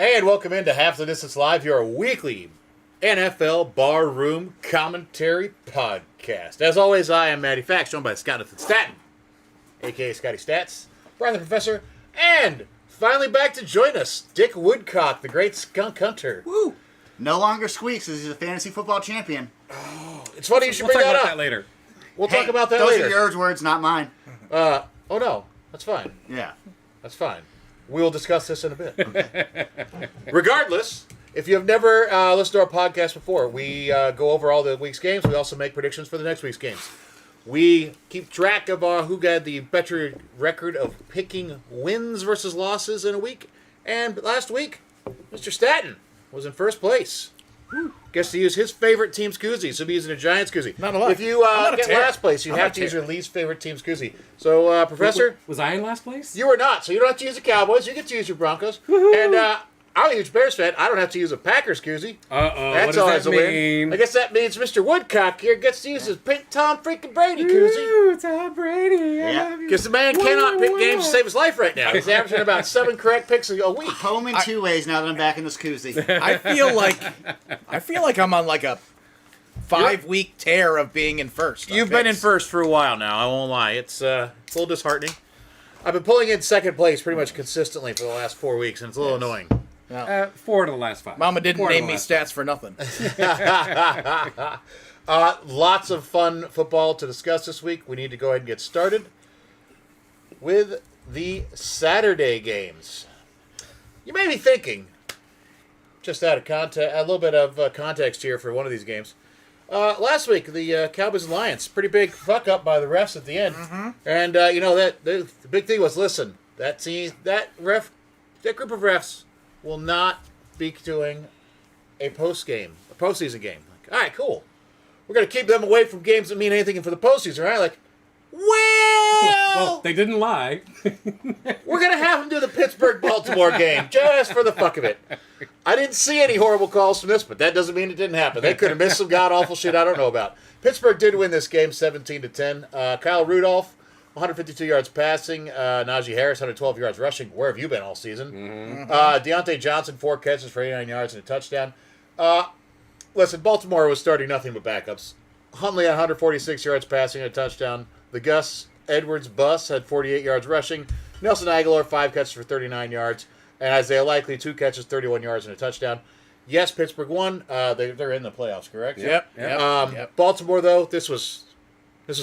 And welcome into Half the Distance Live, your weekly NFL Barroom Commentary Podcast. As always, I am Matty Fax, joined by Scott Staten, a.k.a. Scotty Stats, Brian the Professor, and finally back to join us, Dick Woodcock, the great skunk hunter. Woo! No longer squeaks as he's a fantasy football champion. It's funny you should We'll bring talk that about up. that later. We'll talk about that those later. Those are yours words, not mine. Oh no, that's fine. Yeah. That's fine. We will discuss this in a bit. Okay. Regardless, if you have never listened to our podcast before, we go over all the week's games. We also make predictions for the next week's games. We keep track of who got the better record of picking wins versus losses in a week. And last week, Mr. Staten was in first place. Gets to use his favorite team's koozie, so he'll be using a Giants koozie. Not a lot. If you get last place, you have to use your least favorite team's koozie. So, Professor? Was I in last place? You were not, so you don't have to use the Cowboys. You get to use your Broncos. Woo-hoo. And I'm a huge Bears fan. I don't have to use a Packers koozie. Uh-oh, That's what does always that a mean? win. I guess that means Mr. Woodcock here gets to use his pink Tom freaking Brady koozie. Ooh, Tom Brady, I Yeah. love you. Because the man cannot pick games to save his life right now. He's averaging about 7 correct picks a week. Home in two ways now that I'm back in this koozie. I feel like I'm on like a 5-week tear of being in first. You've been in first for a while now, I won't lie. It's a little disheartening. I've been pulling in second place pretty much consistently for the last 4 weeks, and it's a little annoying. 4 to the last 5. Mama didn't 4 to name the me last stats for nothing. Lots of fun football to discuss this week. We need to go ahead and get started with the Saturday games. You may be thinking, just out of context, a little bit of context here for one of these games. Last week, the Cowboys and Lions, pretty big fuck up by the refs at the end, and the big thing was, listen, that group of refs will not be doing a postseason game. Like, all right, cool. We're gonna keep them away from games that mean anything for the postseason, right? Like, Well, they didn't lie. we're going to have them do the Pittsburgh-Baltimore game just for the fuck of it. I didn't see any horrible calls from this, but that doesn't mean it didn't happen. They could have missed some god-awful shit I don't know about. Pittsburgh did win this game 17-10. Kyle Rudolph, 152 yards passing. Najee Harris, 112 yards rushing. Where have you been all season? Deontay Johnson, 4 catches for 89 yards and a touchdown. Listen, Baltimore was starting nothing but backups. Huntley had 146 yards passing and a touchdown. The Gus Edwards bus had 48 yards rushing. Nelson Aguilar, 5 catches for 39 yards. And Isaiah Likely, 2 catches, 31 yards and a touchdown. Yes, Pittsburgh won. They're in the playoffs, correct? Yep. Baltimore, though, this was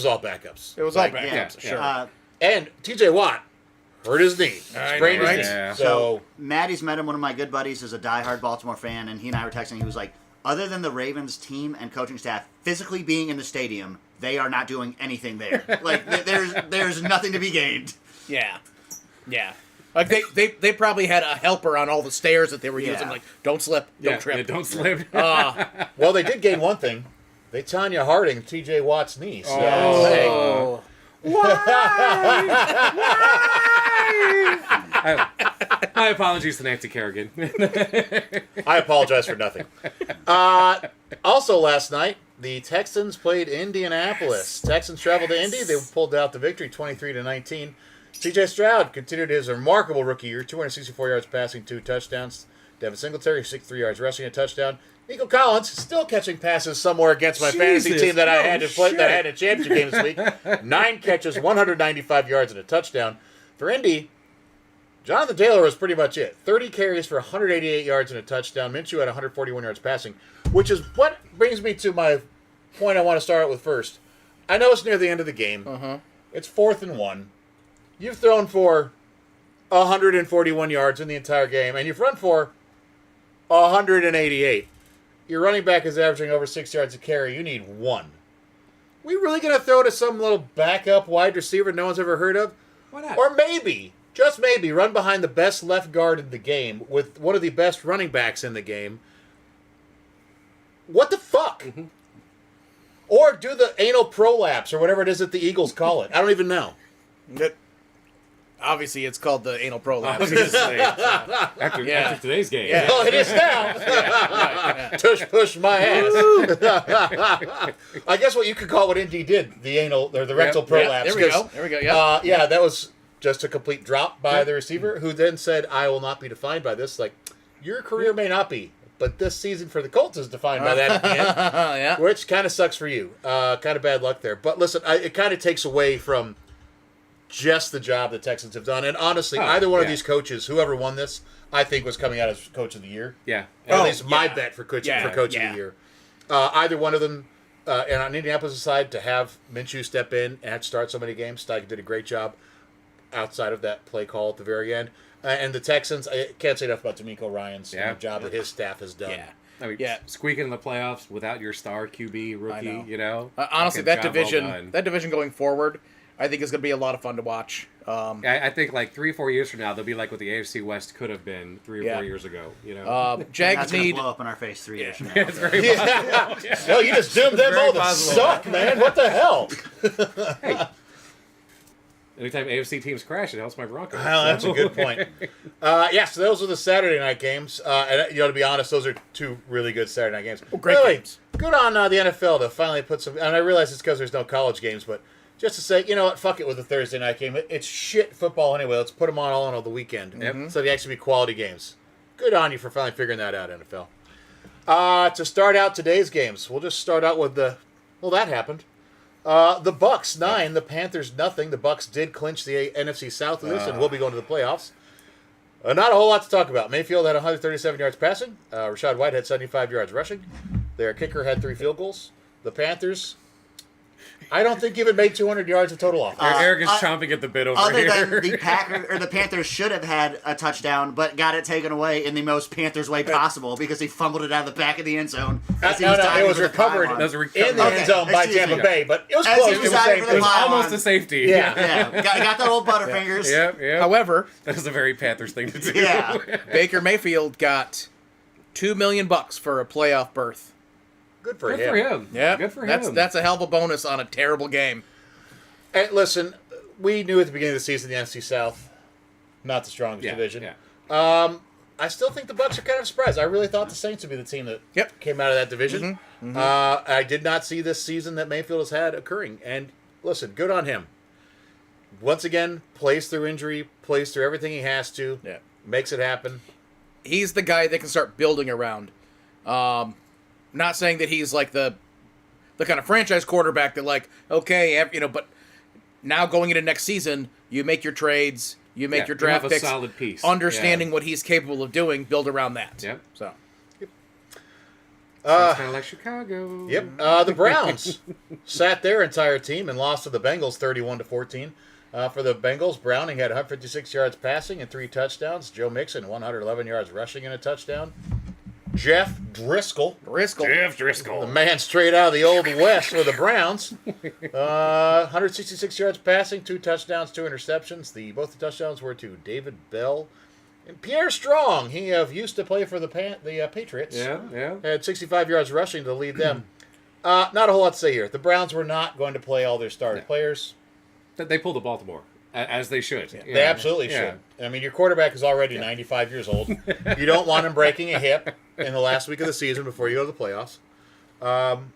all backups. It was all Like, backups, yeah, sure. And T.J. Watt hurt his knee. I Sprained know, his right? knee. Yeah. So Maddie's met him, one of my good buddies, is a diehard Baltimore fan, and he and I were texting. He was like, other than the Ravens team and coaching staff physically being in the stadium, they are not doing anything there. Like, there's nothing to be gained. Yeah. Like they probably had a helper on all the stairs that they were using. Like, don't slip, don't trip. Yeah, don't slip. well, they did gain one thing. They Tanya Harding T.J. Watt's knee. So Oh. My apologies to Nancy Kerrigan. I apologize for nothing. Also, last night, the Texans played Indianapolis. Texans traveled to Indy. They pulled out the victory 23-19. C.J. Stroud continued his remarkable rookie year, 264 yards passing, 2 touchdowns. Devin Singletary, 63 yards rushing, a touchdown. Nico Collins still catching passes somewhere against my fantasy team that I had to play, that had a championship game this week. 9 catches, 195 yards, and a touchdown. For Indy, Jonathan Taylor was pretty much it. 30 carries for 188 yards and a touchdown. Minshew had 141 yards passing, which is what brings me to my point I want to start out with first. I know it's near the end of the game. It's 4th and 1. You've thrown for 141 yards in the entire game, and you've run for 188. Your running back is averaging over 6 yards a carry. You need 1. We really going to throw to some little backup wide receiver no one's ever heard of? Why not? Or maybe, just maybe, run behind the best left guard in the game with one of the best running backs in the game. What the fuck? Or do the anal prolapse or whatever it is that the Eagles call it. I don't even know. Obviously, it's called the anal prolapse. After today's game. Yeah. Well, it is now. Tush push my ass. I guess what you could call what Indy did, the anal or the rectal prolapse. There we go. Yeah. That was just a complete drop by the receiver, who then said, "I will not be defined by this." Like, your career may not be, but this season for the Colts is defined by that at the end, Yeah. which kind of sucks for you. Kind of bad luck there. But listen, it kind of takes away from just the job the Texans have done. And honestly, either one of these coaches, whoever won this, I think was coming out as Coach of the Year. Yeah. At least my yeah. bet for Coach Yeah, of the yeah. Year. Either one of them, and on Indianapolis' side, to have Minshew step in and have to start so many games, Steichen did a great job outside of that play call at the very end. And the Texans, I can't say enough about D'Amico Ryan's job that his staff has done. Yeah. I mean, Yeah. squeaking in the playoffs without your star QB rookie, know. you know. Honestly, Fucking that job well division, done. that division going forward, I think is going to be a lot of fun to watch. I think like 3-4 years from now, they'll be like what the AFC West could have been 3 or 4 years ago. You know. Jags That's gonna need. blow up in our face 3 years from now. it's very possible. No, you just doomed them Very all to possible. suck, man. What the hell? Anytime AFC teams crash, it helps my Broncos. Well, that's a good point. So those are the Saturday night games. And to be honest, those are two really good Saturday night games. great Really, games. Good on the NFL to finally put some. And I realize it's because there's no college games, but just to say, you know what, fuck it with the Thursday night game. It's shit football anyway. Let's put them on all on the weekend. So they actually be quality games. Good on you for finally figuring that out, NFL. To start out today's games, we'll just start out with the. Well, that happened. The Bucks 9, the Panthers nothing. The Bucks did clinch the NFC South of this, and will be going to the playoffs. Not a whole lot to talk about. Mayfield had 137 yards passing. Rashad White had 75 yards rushing. Their kicker had 3 field goals. The Panthers, I don't think even made 200 yards of total offense. Eric is chomping at the bit over Other here. than the Panthers should have had a touchdown, but got it taken away in the most Panthers way possible because he fumbled it out of the back of the end zone. As he No, diving it was for the recovered pylon. That was a recovery. in the end zone by excuse Tampa me. Bay, but it was As close. he It was was diving same for It the was thing. pylon. almost a safety. Yeah. Yeah, got the old Butterfingers. Yep. However, That was a very Panthers thing to do. Yeah. Baker Mayfield got $2 million for a playoff berth. Good for Good him. for him. Yeah, Good for him. That's a hell of a bonus on a terrible game. And listen, we knew at the beginning of the season the NFC South, not the strongest Yeah, division. yeah. I still think the Bucks are kind of surprised. I really thought the Saints would be the team that Yep. came out of that division. I did not see this season that Mayfield has had occurring. And listen, good on him. Once again, plays through injury, plays through everything he has to, Yeah. makes it happen. He's the guy they can start building around. Not saying that he's like the kind of franchise quarterback that but now going into next season, you make your trades, you make Yeah, your you have draft a picks, solid piece. understanding what he's capable of doing, build around that. Yep. So It's kind of like Chicago. Yep. The Browns sat their entire team and lost to the Bengals 31-14. For the Bengals, Browning had 156 yards passing and 3 touchdowns. Joe Mixon, 111 yards rushing and a touchdown. Jeff Driscoll, Jeff the Driscoll. man straight out of the Old West for the Browns. 166 yards passing, 2 touchdowns, 2 interceptions. Both the touchdowns were to David Bell and Pierre Strong. He used to play for the Patriots. Yeah. Had 65 yards rushing to lead them. Not a whole lot to say here. The Browns were not going to play all their starting players. They pulled the Baltimore, as they should. They absolutely should. I mean, your quarterback is already 95 years old. You don't want him breaking a hip in the last week of the season before you go to the playoffs.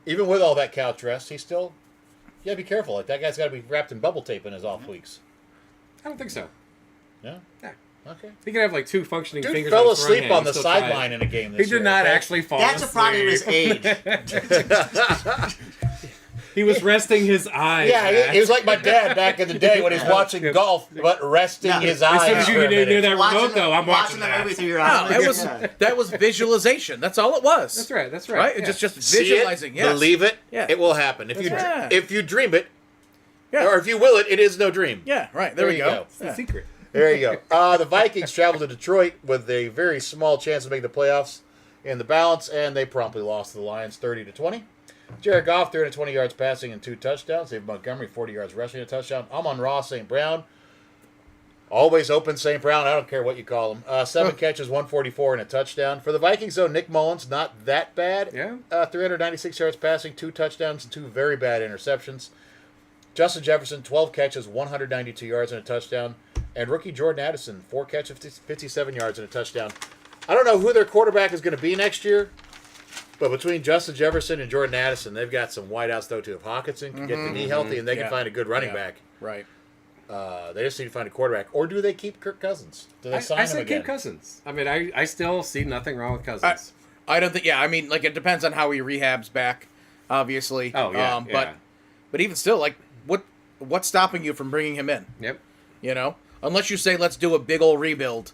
Even with all that couch rest, he's still... You gotta be careful. Like, that guy's got to be wrapped in bubble tape in his off weeks. I don't think so. Yeah? Yeah. Okay. He can have like 2 functioning Dude fingers. fell on his right asleep hand on and the still try sideline it. in a game He this year. did not okay? actually fall That's a asleep. product of his age. He was resting his eyes. Yeah, Matt. he was like my dad back in the day when he's watching golf, but resting Yeah. his As eyes. soon as you for a get near minute. that remote, though, I'm watching the that. movie through your no, eyes. that was visualization. That's all it was. That's right. That's right. Right? Yeah. Just See visualizing. it, Yes. believe it, Yeah. it will happen. If right. if you dream it, Yeah. or if you will it, it is no dream. Yeah. Right. There we you go. go. It's the secret. There you go. The Vikings traveled to Detroit with a very small chance of making the playoffs in the balance, and they promptly lost to the Lions 30-20. Jared Goff, 320 yards passing and 2 touchdowns. David Montgomery, 40 yards rushing and a touchdown. Amon-Ra St. Brown, always open St. Brown. I don't care what you call him. 7 catches, 144 and a touchdown. For the Vikings, though, Nick Mullins, not that bad. Yeah. 396 yards passing, 2 touchdowns, 2 very bad interceptions. Justin Jefferson, 12 catches, 192 yards and a touchdown. And rookie Jordan Addison, 4 catches, 57 yards and a touchdown. I don't know who their quarterback is going to be next year, but between Justin Jefferson and Jordan Addison, they've got some wideouts, though, too. If Hawkinson can get the knee healthy and they can find a good running back. Right. They just need to find a quarterback. Or do they keep Kirk Cousins? Do they sign I him say again? keep Cousins. I mean, I still see nothing wrong with Cousins. I don't think. Yeah, I mean, like it depends on how he rehabs back, obviously. Oh, yeah, yeah. But even still, like, what's stopping you from bringing him in? Yep. You know, unless you say let's do a big old rebuild,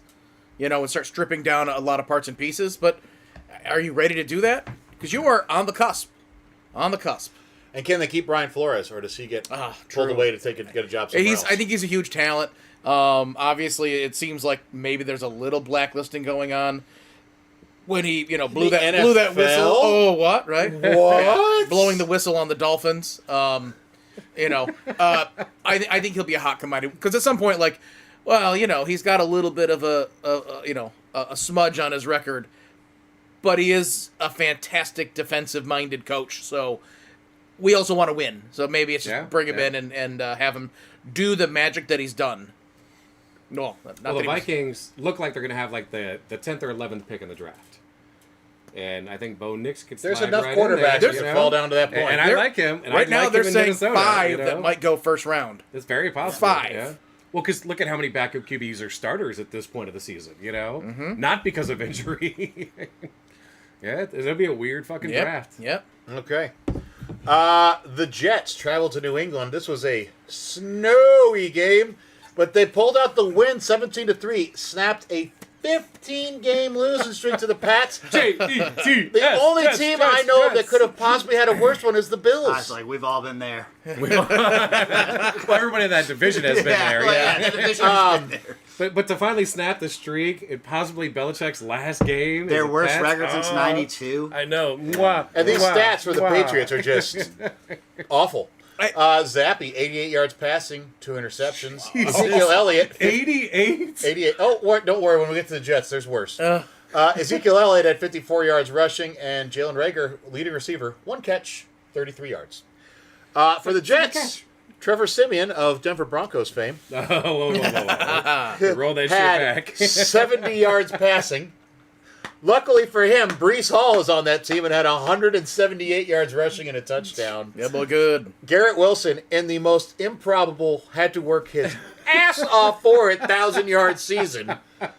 you know, and start stripping down a lot of parts and pieces. But are you ready to do that? Because you are on the cusp. On the cusp. And can they keep Brian Flores, or does he get pulled true. away to get a job somewhere else? I think he's a huge talent. Obviously, it seems like maybe there's a little blacklisting going on when he, you know, blew that whistle. Oh, what? Right? What? Blowing the whistle on the Dolphins. You know, I think he'll be a hot commodity because at some point, like, well, you know, he's got a little bit of a smudge on his record, but he is a fantastic defensive-minded coach. So we also want to win. So maybe it's just bring him in and have him do the magic that he's done. No, not Well, that the Vikings look like they're going to have like the 10th or 11th pick in the draft. And I think Bo Nix could There's slide enough right quarterbacks in there, to you know? fall down to that point. And I like him. And right I now like they're him in saying Minnesota, 5 you know? that might go first round. It's very possible. 5. Yeah. Well, because look at how many backup QBs are starters at this point of the season, you know? Not because of injury. Yeah, it'll be a weird fucking draft. Yep. Okay. The Jets traveled to New England. This was a snowy game, but they pulled out the win 17-3, snapped a 15-game losing streak to the Pats. J-E-T. The only team I know that could have possibly had a worse one is the Bills. I was like, we've all been there. Well, everybody in that division has been there, yeah. The division's been there. But to finally snap the streak in possibly Belichick's last game. Their as a worst Pats, record since '92. I know. Mwah, And these mwah, stats for the mwah. Patriots are just awful. Zappy, 88 yards passing, 2 interceptions. Ezekiel Elliott, 88? 88. Oh, don't worry. When we get to the Jets, there's worse. Ezekiel Elliott had 54 yards rushing, and Jalen Reagor, leading receiver, 1 catch, 33 yards. For the Jets, Trevor Siemian of Denver Broncos fame Oh, whoa. Roll that shit had back. 70 yards passing. Luckily for him, Brees Hall is on that team and had 178 yards rushing and a touchdown. Yeah, but good. Garrett Wilson, in the most improbable, had to work his ass off for it 1,000-yard season. I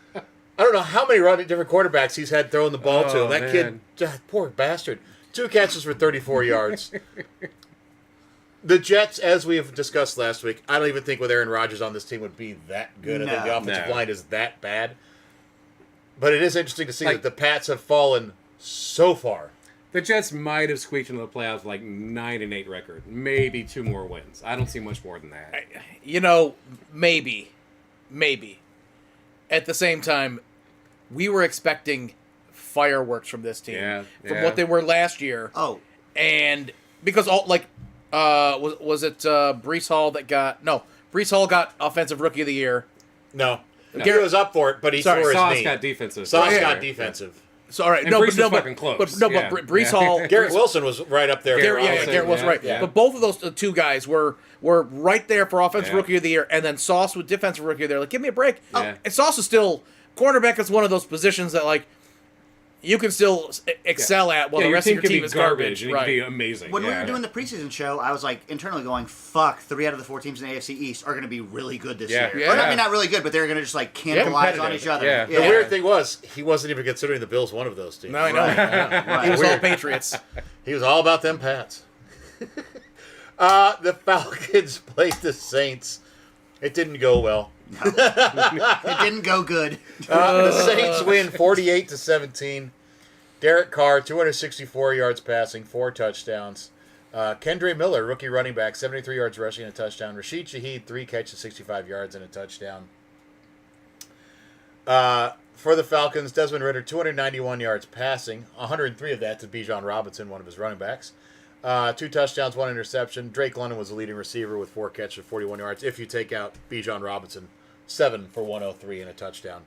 don't know how many different quarterbacks he's had throwing the ball to him. That man. kid, poor bastard. 2 catches for 34 yards. The Jets, as we have discussed last week, I don't even think with Aaron Rodgers on this team would be that good. I think the offensive line is that bad. But it is interesting to see that the Pats have fallen so far. The Jets might have squeaked into the playoffs with like 9-8 record. Maybe 2 more wins. I don't see much more than that. You know, maybe. At the same time, we were expecting fireworks from this team. From what they were last year. Oh, And because all, like, was it Brees Hall that got... No, Brees Hall got Offensive Rookie of the Year. No. Garrett was up for it, but he tore his Sauce knee. got defensive. Sauce Yeah. got defensive. So, all right. And No, Brees but, no, was but, fucking close. but, no, Yeah. but Brees Yeah. Hall... Garrett Wilson was right up there. Garrett, for Garrett was right. Yeah. But both of those 2 guys were right there for Offensive Yeah. Rookie of the Year, and then Sauce with Defensive Rookie of the Year. Like, give me a break. Yeah. And Sauce is still... Cornerback is one of those positions that, like, you can still excel at while the your rest of your could team be is garbage. and it Right. could be amazing. when we Yeah. were doing the preseason show, I was like internally going, "Fuck, 3 out of the 4 teams in the AFC East are going to be really good this Yeah. year." Yeah. Or, I mean, not really good, but they're going to just like cannibalize on each other. Yeah. The weird thing was, he wasn't even considering the Bills one of those teams. No, I know. Right. He was all Weird. Patriots. He was all about them Pats. The Falcons played the Saints. It didn't go well. It didn't go good. The Saints win 48-17. Derek Carr, 264 yards passing, 4 touchdowns. Kendre Miller, rookie running back, 73 yards rushing and a touchdown. Rashid Shaheed, 3 catches, 65 yards and a touchdown. For the Falcons, Desmond Ridder, 291 yards passing, 103 of that to Bijan Robinson, one of his running backs. 2 touchdowns, 1 interception. Drake London was the leading receiver with 4 catches, 41 yards. If you take out Bijan Robinson, 7 for 103 and a touchdown.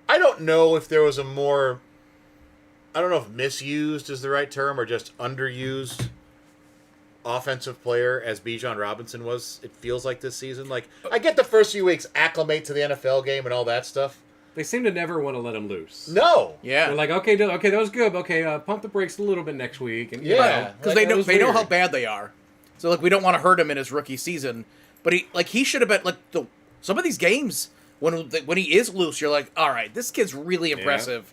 I don't know if there was a more... I don't know if misused is the right term or just underused offensive player as Bijan Robinson was, it feels like this season. Like, I get the first few weeks acclimate to the NFL game and all that stuff. They seem to never want to let him loose. No. Yeah. They're like, okay, that was good. Okay, pump the brakes a little bit next week. And, Yeah. Because Like, they that know was they know weird. how bad they are. So, like, we don't want to hurt him in his rookie season. But he should have been like some of these games when he is loose, you're like, all right, this kid's really impressive.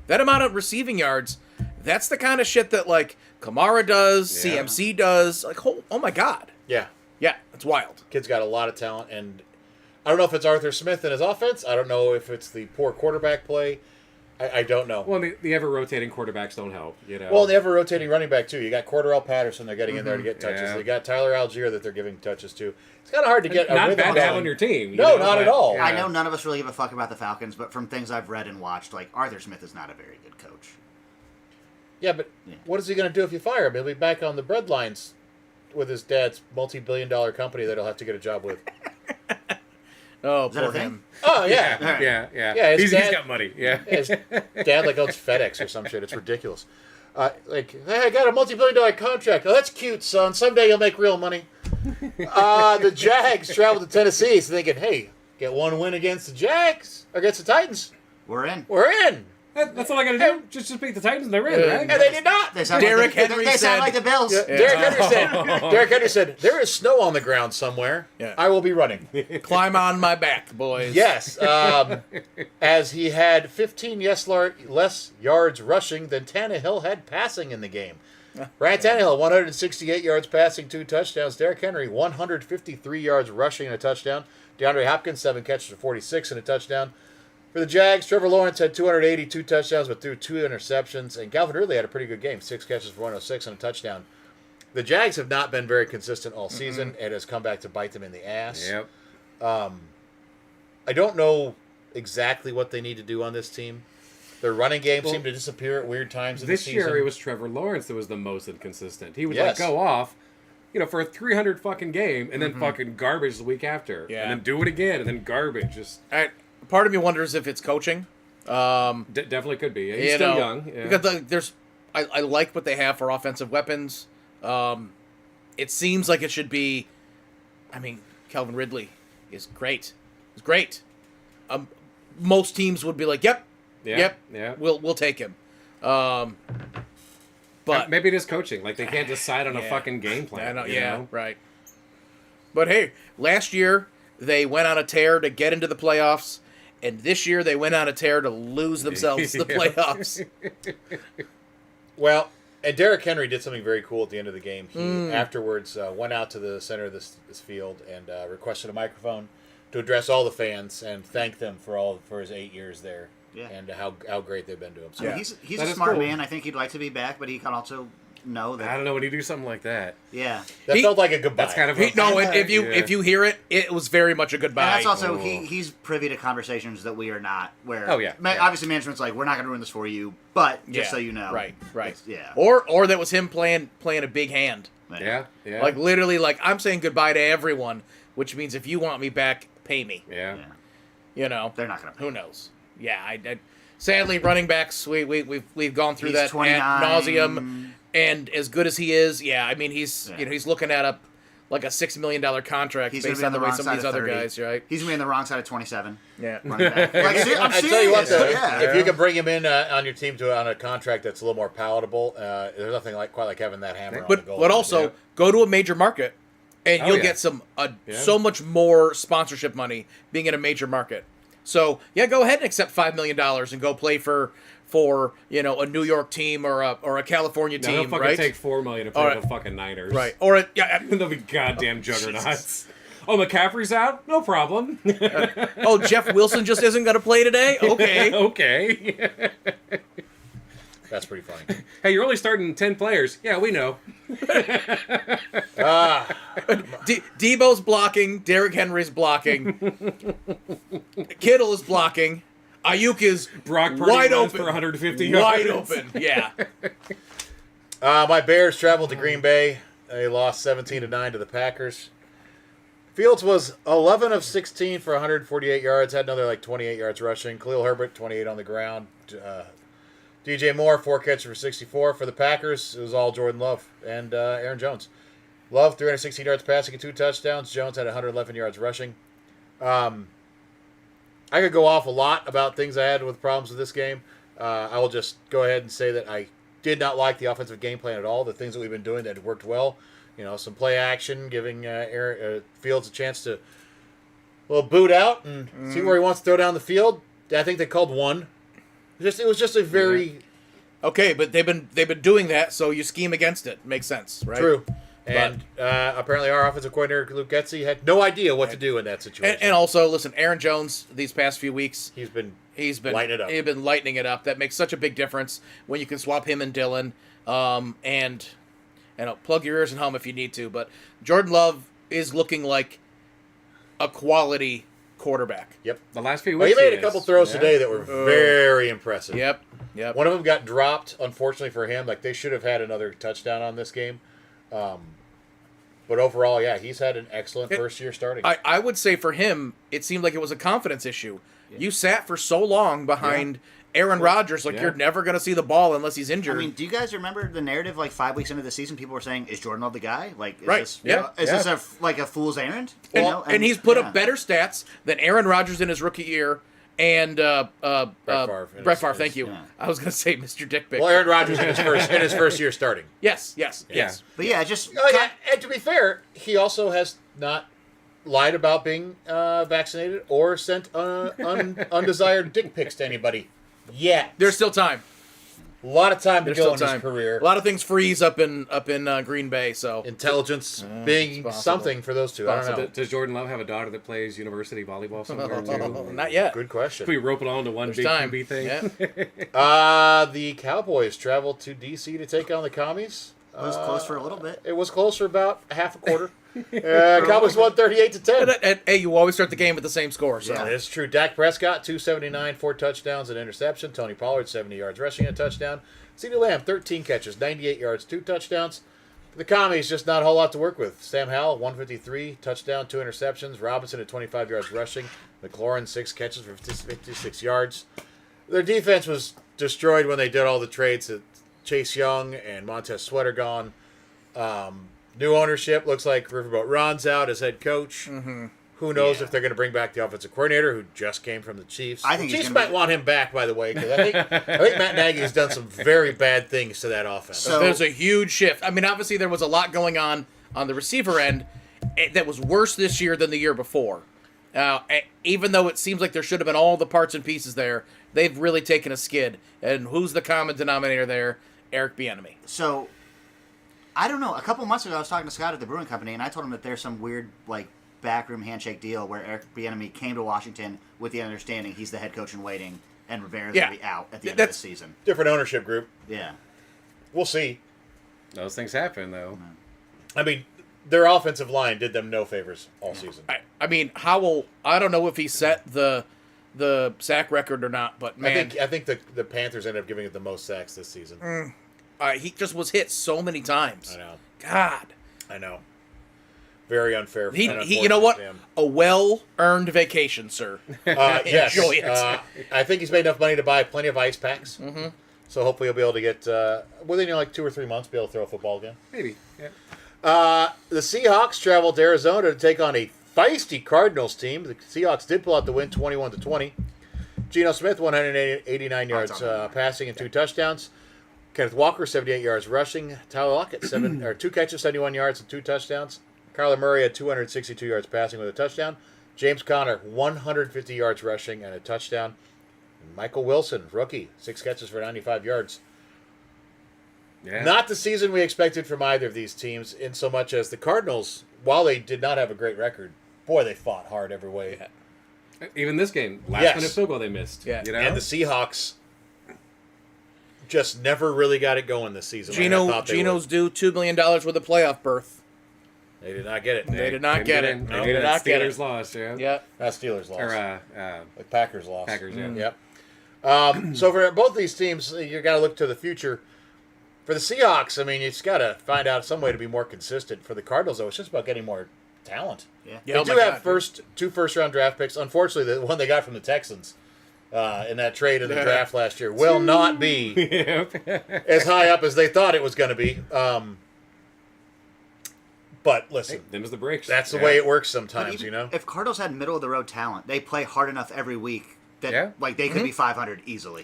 That amount of receiving yards, that's the kind of shit that like Kamara does, Yeah. CMC does. Like, oh my god, Yeah. yeah, it's wild. Kid's got a lot of talent, and I don't know if it's Arthur Smith and his offense. I don't know if it's the poor quarterback play. I don't know. Well, the ever-rotating quarterbacks don't help, you know. Well, the ever-rotating running back, too. You got Cordarrelle Patterson they're getting in there to get touches. Yeah. They got Tyler Algier that they're giving touches to. It's kind of hard to get a not rhythm bad to have going. on your team. No, not at all. Yeah. I know none of us really give a fuck about the Falcons, but from things I've read and watched, like Arthur Smith is not a very good coach. Yeah, but what is he going to do if you fire him? He'll be back on the breadlines with his dad's multi-billion-dollar company that he'll have to get a job with. Oh, Is that a poor thing? him. Oh, yeah. Yeah. Yeah, his He's dad- got money. Yeah. His dad like owns FedEx or some shit. It's ridiculous. Like, hey, I got a multi-billion-dollar contract. Oh, that's cute, son. Someday you'll make real money. The Jags traveled to Tennessee, so thinking, hey, get one win against the Jags, or against the Titans. We're in. We're in. That's all I got to do. Just beat the Titans and they're in, right? And they did not. They sound Derrick like Henry they sound said- like the Bills. Yeah, Derrick Henry said, there is snow on the ground somewhere. Yeah. I will be running. Climb on my back, boys. Yes. As he had 15 less yards rushing than Tannehill had passing in the game. Ryan Tannehill, 168 yards passing, 2 touchdowns. Derrick Henry, 153 yards rushing and a touchdown. DeAndre Hopkins, 7 catches for 46 and a touchdown. For the Jags, Trevor Lawrence had 282 touchdowns but threw 2 interceptions. And Calvin Ridley had a pretty good game, 6 catches for 106 and a touchdown. The Jags have not been very consistent all season. It has come back to bite them in the ass. Yep. I don't know exactly what they need to do on this team. Their running game seemed to disappear at weird times in the This season. year it was Trevor Lawrence that was the most inconsistent. He would Yes. like go off, for a 300 fucking game and then fucking garbage the week after. Yeah. And then do it again and then garbage. Just Part of me wonders if it's coaching. definitely could be. He's You still know, young. Yeah. Because I like what they have for offensive weapons. It seems like it should be. I mean, Calvin Ridley is great. It's great. Most teams would be like, "Yep, Yeah. we'll take him." But Maybe it is coaching. Like they can't decide on a Yeah. fucking game plan. I know, you yeah, know? right. But hey, last year they went on a tear to get into the playoffs, and this year they went on a tear to lose themselves the Yeah. playoffs. Well, and Derrick Henry did something very cool at the end of the game. He afterwards went out to the center of this field and requested a microphone to address all the fans and thank them for his 8 years there. Yeah. And how great they've been to him. So Yeah. He's That a is smart cool. man. I think he'd like to be back, but he can also know I that. don't know when you do something like that. Yeah. that He- felt like a goodbye. That's kind of No, and if you Yeah. if you hear it, it was very much a goodbye. And that's also Oh. he's privy to conversations that we are not. Where Oh, yeah. Yeah. obviously management's like, we're not going to ruin this for you, but just Yeah, so you know, right. it's- yeah, Or that was him playing a big hand. Yeah. Like literally, like I'm saying goodbye to everyone, which means if you want me back, pay me. Yeah. Yeah. You know, They're not going to. who knows? Yeah, sadly, running backs, we've gone through He's that 29. ad nauseum, and as good as he is, yeah, I mean he's Yeah. he's looking at like a $6 million contract He's going based to be on on the the way wrong some side of these of other 30. guys, right? He's going to be on the wrong side of 27. Yeah. Running back. Like, I'm I tell you what, though, serious, yeah. if you can bring him in on your team on a contract that's a little more palatable, there's nothing quite like having that hammer on the goal. But also Yeah. go to a major market, and Oh, you'll yeah. get Yeah. so much more sponsorship money being in a major market. So yeah, go ahead and accept $5 million and go play for a New York team or a California No, they'll team, fucking right? take $4 million to play All with right. the fucking Niners. Right. Or They'll be goddamn juggernauts. Oh, McCaffrey's out? No problem. oh, Jeff Wilson just isn't going to play today. Okay. Okay. That's pretty funny. Hey, you're only starting 10 players. Yeah, we know. Debo's blocking. Derrick Henry's blocking. Kittle is blocking. Ayuk is Brock Purdy wide runs open for 150 yards. Wide open. Yeah. My Bears traveled to Green Bay. They lost 17-9 to the Packers. Fields was 11 of 16 for 148 yards. Had another 28 yards rushing. Khalil Herbert 28 on the ground. DJ Moore 4 catches for 64. For the Packers, it was all Jordan Love and Aaron Jones. Love 316 yards passing and 2 touchdowns. Jones had 111 yards rushing. I could go off a lot about things I had with problems with this game. I will just go ahead and say that I did not like the offensive game plan at all. The things that we've been doing that had worked well, some play action, giving Fields a chance to boot out and see where he wants to throw down the field. I think they called one. It was just a very Okay, but they've been doing that, so you scheme against it. Makes sense, right? true. And apparently our offensive coordinator, Luke Getsy, had no idea what to do in that situation. And also, listen, Aaron Jones these past few weeks, he's been lighting it up. He's been lightening it up. That makes such a big difference when you can swap him and Dylan. And plug your ears and hum if you need to. But Jordan Love is looking like a quality quarterback. Yep. The last few Well, weeks, he made a couple throws today that were very impressive. Yep. One of them got dropped, unfortunately for him. Like, they should have had another touchdown on this game. But overall, yeah, he's had an excellent first year starting. I would say for him, it seemed like it was a confidence issue. Yeah. You sat for so long behind Aaron Rodgers, you're never going to see the ball unless he's injured. I mean, do you guys remember the narrative? Like 5 weeks into the season, people were saying, "Is Jordan Love the guy?" Like, is this a fool's errand? And he's put up better stats than Aaron Rodgers in his rookie year. And Brett Favre, thank you. Yeah. I was going to say Mr. Dick Pic. Well, Aaron Rodgers in his first year starting. Yes. But yeah, just and to be fair, he also has not lied about being vaccinated or sent undesired dick pics to anybody yet. There's still time. A lot of time to There's go still in time. his career. A lot of things freeze up in Green Bay. So Intelligence being something for those two. I don't know. Does Jordan Love have a daughter that plays university volleyball somewhere too? not yet. Good question. If we rope it all into one There's big time. QB thing. Yeah. The Cowboys traveled to D.C. to take on the Commies. it was close for a little bit. It was close for about half a quarter. Cowboys won 38-10. And, hey, you always start the game with the same score. So Yeah. It's true. Dak Prescott, 279, 4 touchdowns, an interception. Tony Pollard, 70 yards rushing, a touchdown. CeeDee Lamb, 13 catches, 98 yards, 2 touchdowns. The Commies, just not a whole lot to work with. Sam Howell, 153, touchdown, 2 interceptions. Robinson at 25 yards rushing. McLaurin, 6 catches for 56 yards. Their defense was destroyed when they did all the trades. Chase Young and Montez Sweat are gone. New ownership. Looks like Riverboat Ron's out as head coach. Mm-hmm. Who knows if they're going to bring back the offensive coordinator who just came from the Chiefs. I think the he's Chiefs gonna might want him back, by the way, because I think Matt Nagy has done some very bad things to that offense. So- there's a huge shift. I mean, obviously there was a lot going on the receiver end that was worse this year than the year before. Even though it seems like there should have been all the parts and pieces there, they've really taken a skid. And who's the common denominator there? Eric Bieniemy. So, I don't know. A couple months ago, I was talking to Scott at the Brewing Company, and I told him that there's some weird, backroom handshake deal where Eric Bieniemy came to Washington with the understanding he's the head coach in waiting, and Rivera's going to be out at the end of the season. Different ownership group. Yeah. We'll see. Those things happen, though. I mean, their offensive line did them no favors all season. I mean, Howell, I don't know if he set the sack record or not, but man, I think the Panthers ended up giving it the most sacks this season. he just was hit so many times. I know. God. I know. Very unfair. and He you unfortunate know what? for him. A well-earned vacation, sir. Yes. Enjoy it. I think he's made enough money to buy plenty of ice packs. Mm-hmm. So hopefully he'll be able to get, within 2 or 3 months, be able to throw a football again. Maybe. Yeah. The Seahawks traveled to Arizona to take on a feisty Cardinals team. The Seahawks did pull out the win 21-20. Geno Smith, 189 yards passing and 2 touchdowns. Kenneth Walker, 78 yards rushing. Tyler Lockett, 2 catches, 71 yards and 2 touchdowns. Kyler Murray had 262 yards passing with a touchdown. James Conner, 150 yards rushing and a touchdown. And Michael Wilson, rookie, 6 catches for 95 yards. Yeah. Not the season we expected from either of these teams, in so much as the Cardinals, while they did not have a great record, boy, they fought hard every way. Yeah. Even this game, last Yes. minute field goal they missed. Yeah. You know? And the Seahawks just never really got it going this season. like I thought they Geno's due $2 million with a playoff berth. would. They did not get it. They did not get it. They They did did that not get Steelers it. loss, yeah. Yeah. That Steelers lost. Or, The Packers lost. Packers, yeah. Yep. So for both these teams, you got to look to the future. For the Seahawks, I mean, you just got to find out some way to be more consistent. For the Cardinals, though, it's just about getting more talent. Yeah. Yeah, They oh do my have God. 2 first-round draft picks. Unfortunately, the one they got from the Texans in that trade in the draft last year will not be as high up as they thought it was going to be. But listen, Them's the breaks. that's the Yeah. way it works But sometimes, even you know? if Cardinals had middle of the road talent, they play hard enough every week that Yeah. like they could be 500 easily.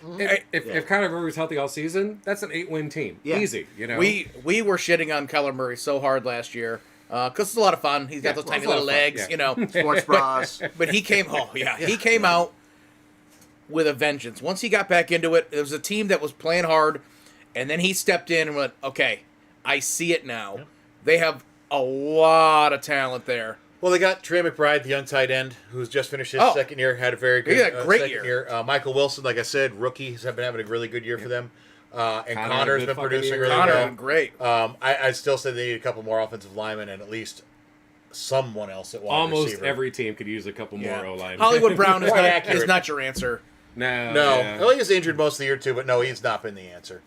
If Kyler Murray's healthy all season, that's an 8-win team. Yeah. Easy, you know. We were shitting on Kyler Murray so hard last year because it's a lot of fun. He's got those well, tiny it's a lot little of fun, legs, yeah. you know. Sports bras. But he came. Oh yeah, he came out with a vengeance. Once he got back into it, there was a team that was playing hard, and then he stepped in and went, "Okay, I see it now. They have a lot of talent there." Well, they got Trey McBride, the young tight end, who's just finished his Oh. second year, had a very good had a great second year. Michael Wilson, like I said, rookie, has been having a really good year for them. And Connor had a Connor's good been fucking producing year. really Connor well. been great. I still say they need a couple more offensive linemen and at least someone else at wide Almost receiver. every team could use a couple more Yeah. O-line. Hollywood Brown is Quite not, accurate. is not your answer. No. No, yeah. well, he was injured most of the year too, but no, he's not been the answer.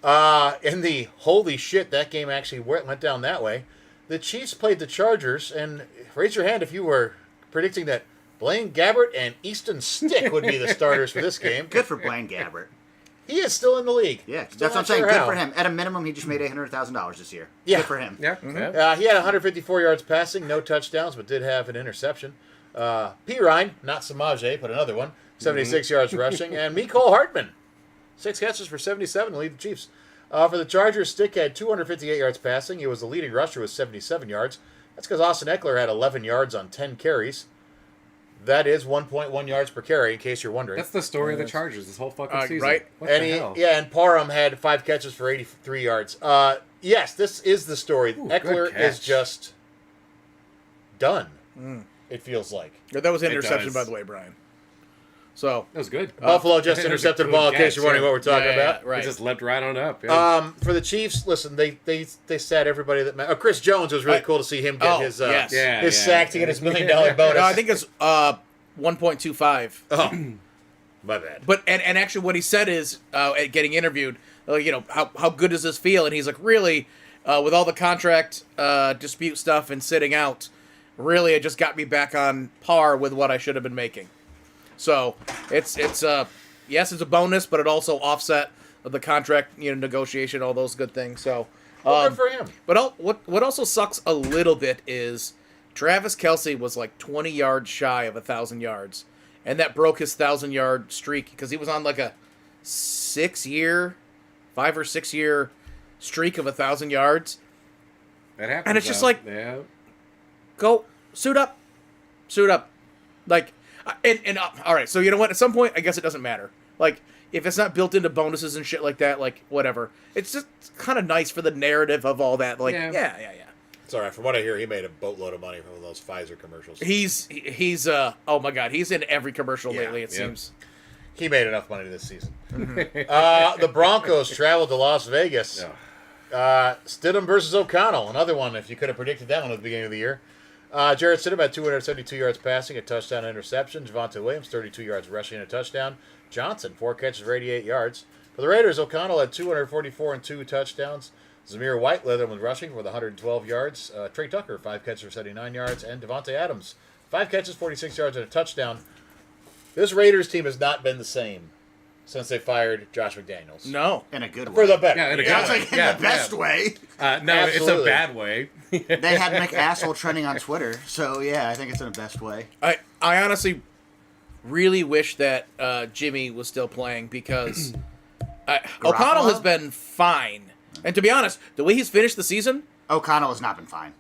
In the holy shit, that game actually went down that way. The Chiefs played the Chargers, and raise your hand if you were predicting that Blaine Gabbert and Easton Stick would be the starters for this game. Good for Blaine Gabbert. He is still in the league. Yeah, Still that's what I'm not saying. sure Good how. for him. At a minimum, he just made $800,000 this year. Yeah. Good for him. Yeah. He had 154 yards passing, no touchdowns, but did have an interception. P. Ryan, not Samaje, but another one, 76 yards rushing, and Mecole Hartman, 6 catches for 77 to lead the Chiefs. For the Chargers, Stick had 258 yards passing. He was the leading rusher with 77 yards. That's because Austin Eckler had 11 yards on 10 carries. That is 1.1 yards per carry, in case you're wondering. That's the story of the Chargers this whole fucking season. right. What And the hell? and Parham had 5 catches for 83 yards. Yes, this is the story. Ooh, Eckler good is catch. just done. It feels like. That was an It interception, does. by the way, Brian. So That was good. Buffalo just That was a intercepted the good ball, in case catch, you're wondering yeah. what we're talking Yeah, about. right. It just leapt right on up. Yeah. For the Chiefs, listen, they sat everybody that Chris Jones was really cool to see him get his yes. Yeah, his yeah. sack to get his $1 million bonus. No, I think it's 1.25. Oh, my bad. But and actually, what he said is, at getting interviewed, how good does this feel? And he's like, really, with all the contract dispute stuff and sitting out, really, it just got me back on par with what I should have been making. So it's yes, it's a bonus, but it also offset the contract negotiation, all those good things. So, Well, good for him. but what also sucks a little bit is Travis Kelce was like 20 yards shy of 1,000 yards, and that broke his 1,000-yard streak because he was on like a 5 or 6 year streak of 1,000 yards. That happens. and it's just though. like- yeah. Go suit up, like, and all right. So you know what? At some point, I guess it doesn't matter. Like, if it's not built into bonuses and shit like that, like whatever. It's just kind of nice for the narrative of all that. Like, Yeah. yeah. It's all right. From what I hear, he made a boatload of money from those Pfizer commercials. He's oh my god, he's in every commercial Yeah. lately. It Yep. seems. He made enough money this season. The Broncos traveled to Las Vegas. Stidham versus O'Connell. Another one, if you could have predicted that one at the beginning of the year. Jarrett Stidham had 272 yards passing, a touchdown, and interception. Javonte Williams, 32 yards rushing, and a touchdown. Johnson, 4 catches for 88 yards. For the Raiders, O'Connell had 244 and 2 touchdowns. Zamir White led them with rushing with 112 yards. Trey Tucker, 5 catches for 79 yards. And Devontae Adams, 5 catches, 46 yards, and a touchdown. This Raiders team has not been the same since they fired Josh McDaniels. No. In a good way. For the better. Yeah, in a Yeah, good it's way. like in Yeah, the best way. No, it's a Absolutely. bad way. They had McAsshole trending on Twitter, so yeah, I think it's in the best way. I honestly really wish that Jimmy was still playing because O'Connell has been fine. And to be honest, the way he's finished the season, O'Connell has not been fine.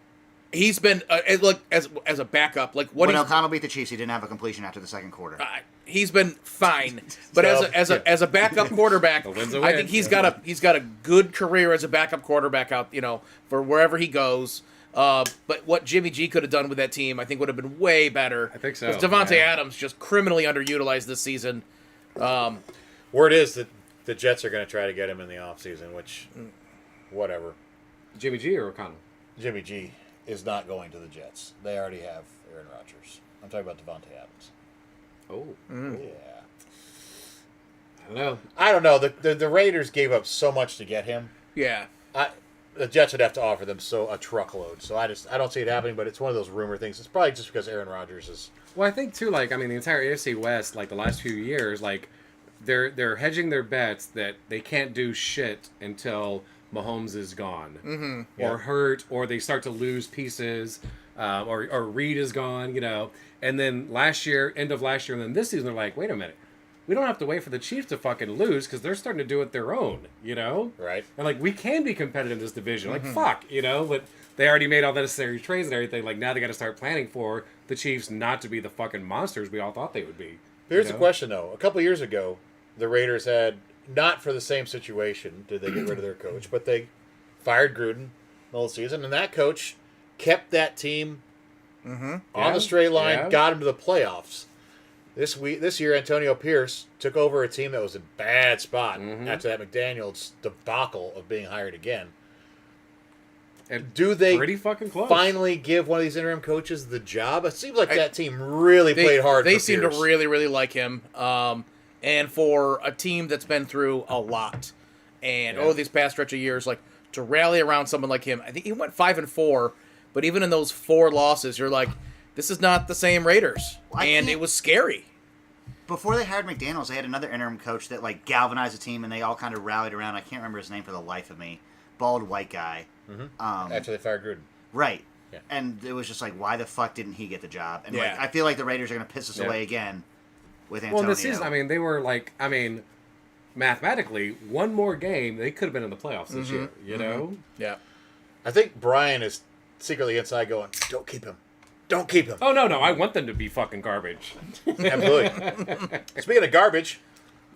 he's been like as a backup. Like what When he's O'Connell beat the Chiefs, he didn't have a completion after the second quarter. he's been fine. But as a backup quarterback, A win's a I win. think he's got a good career as a backup quarterback out, for wherever he goes. But what Jimmy G could have done with that team, I think would have been way better. I think so, Because Devontae yeah. Adams just criminally underutilized this season. Word is that the Jets are going to try to get him in the offseason, which, whatever. Jimmy G or O'Connell? Jimmy G is not going to the Jets. They already have Aaron Rodgers. I'm talking about Devontae Adams. Oh, Yeah. I don't know. I don't know. The Raiders gave up so much to get him. Yeah. The Jets would have to offer them a truckload. So I don't see it happening, but it's one of those rumor things. It's probably just because Aaron Rodgers is. Well, I think too, the entire AFC West, the last few years, they're hedging their bets that they can't do shit until Mahomes is gone, or Yeah. hurt, or they start to lose pieces. or Reed is gone, you know. And then end of last year, and then this season, they're like, wait a minute. We don't have to wait for the Chiefs to fucking lose because they're starting to do it their own, you know? Right. And, like, we can be competitive in this division. Like, fuck, you know? But they already made all the necessary trades and everything. Like, now they got to start planning for the Chiefs not to be the fucking monsters we all thought they would be. Here's you the know? question, though. A couple years ago, the Raiders had, not for the same situation did they get rid of their coach, but they fired Gruden the whole season, and that coach kept that team on Yeah. the straight line, Yeah. got them to the playoffs. This year, Antonio Pierce took over a team that was in a bad spot after that McDaniels debacle of being hired again. And Do they pretty fucking close. finally give one of these interim coaches the job? It seems like that team really played hard. They for seem Pierce. to really, really like him. And for a team that's been through a lot, and over these past stretch of years, like to rally around someone like him, I think he went 5-4. But even in those 4 losses, you're like, this is not the same Raiders, and it was scary. Before they hired McDaniels, they had another interim coach that like galvanized the team, and they all kind of rallied around. I can't remember his name for the life of me. Bald white guy. after they fired Gruden. Right. Yeah. And it was just like, why the fuck didn't he get the job? And like, Yeah. I feel like the Raiders are going to piss us Yeah. away again with Antonio. Well, this season, I mean, they were like, mathematically, one more game, they could have been in the playoffs this year, you know? Yeah. I think Brian is secretly inside going, "Don't keep him, don't keep him." Oh, no, I want them to be fucking garbage. Absolutely. Speaking of garbage,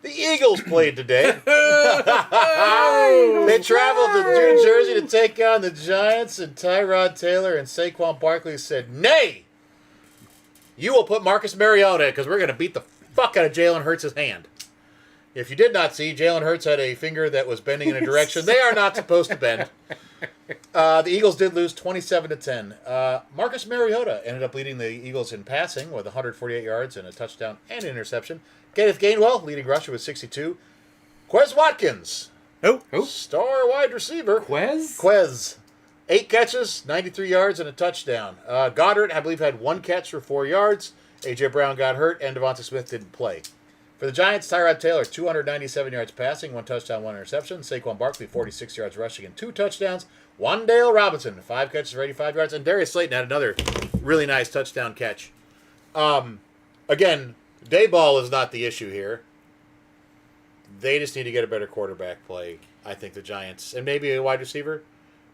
the Eagles played today. They traveled to New Jersey to take on the Giants, and Tyrod Taylor and Saquon Barkley said, "Nay, you will put Marcus Mariota because we're going to beat the fuck out of Jalen Hurts' hand." If you did not see, Jalen Hurts had a finger that was bending in a direction they are not supposed to bend. The Eagles did lose 27-10. Marcus Mariota ended up leading the Eagles in passing with 148 yards and a touchdown and an interception. Kenneth Gainwell leading rusher with 62. Quez Watkins, Who? star wide receiver. Quez? 8 catches, 93 yards, and a touchdown. Goddard, I believe, had 1 catch for 4 yards. A.J. Brown got hurt, and Devonta Smith didn't play. For the Giants, Tyrod Taylor, 297 yards passing, 1 touchdown, 1 interception. Saquon Barkley, 46 yards rushing and 2 touchdowns. Wan'Dale Robinson, 5 catches for 85 yards. And Darius Slayton had another really nice touchdown catch. Again, Dayball is not the issue here. They just need to get a better quarterback play, I think, the Giants. And maybe a wide receiver.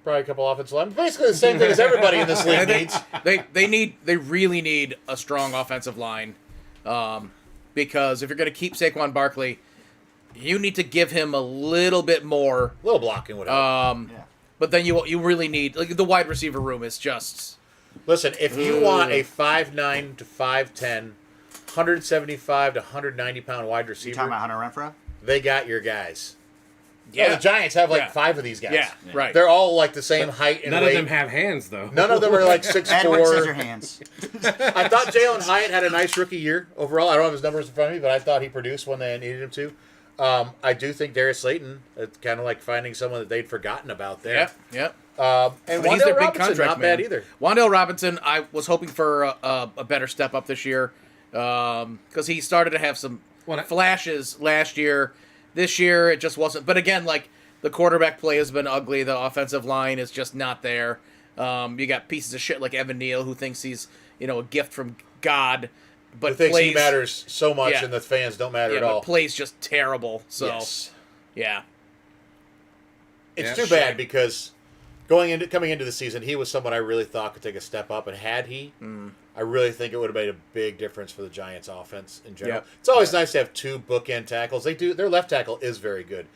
Probably a couple offensive linemen. Basically the same thing as everybody in this league needs. They really need a strong offensive line. Because if you're going to keep Saquon Barkley, you need to give him a little bit more. A little blocking would help. Yeah. But then you really need, like, the wide receiver room is just. Listen, if you want a 5'9" to 5'10", 175 to 190 pound wide You receiver, talking about Hunter Renfrow? they got your guys. Yeah. The Giants have like Yeah. 5 of these guys. Yeah, right. They're all like the same height and None weight. of them have hands, though. None of them are like Edward 6'4". Scissorhands. I thought Jalen Hyatt had a nice rookie year overall. I don't have his numbers in front of me, but I thought he produced when they needed him to. I do think Darius Slayton, it's kind of like finding someone that they'd forgotten about there. Yep. And But he's Wan'Dale their big Robinson, contract not man. bad either. Wan'Dale Robinson, I was hoping for a better step up this year because he started to have some flashes last year. This year, it just wasn't. But again, like, the quarterback play has been ugly. The offensive line is just not there. You got pieces of shit like Evan Neal who thinks he's, a gift from God, but Who thinks plays, he matters so much Yeah. and the fans don't matter yeah, at all. but plays just terrible. So Yes. yeah, It's Yeah, too shame. bad because coming into the season, he was someone I really thought could take a step up, and had he, I really think it would have made a big difference for the Giants' offense in general. Yep. It's always nice to have 2 bookend tackles. Their left tackle is very good.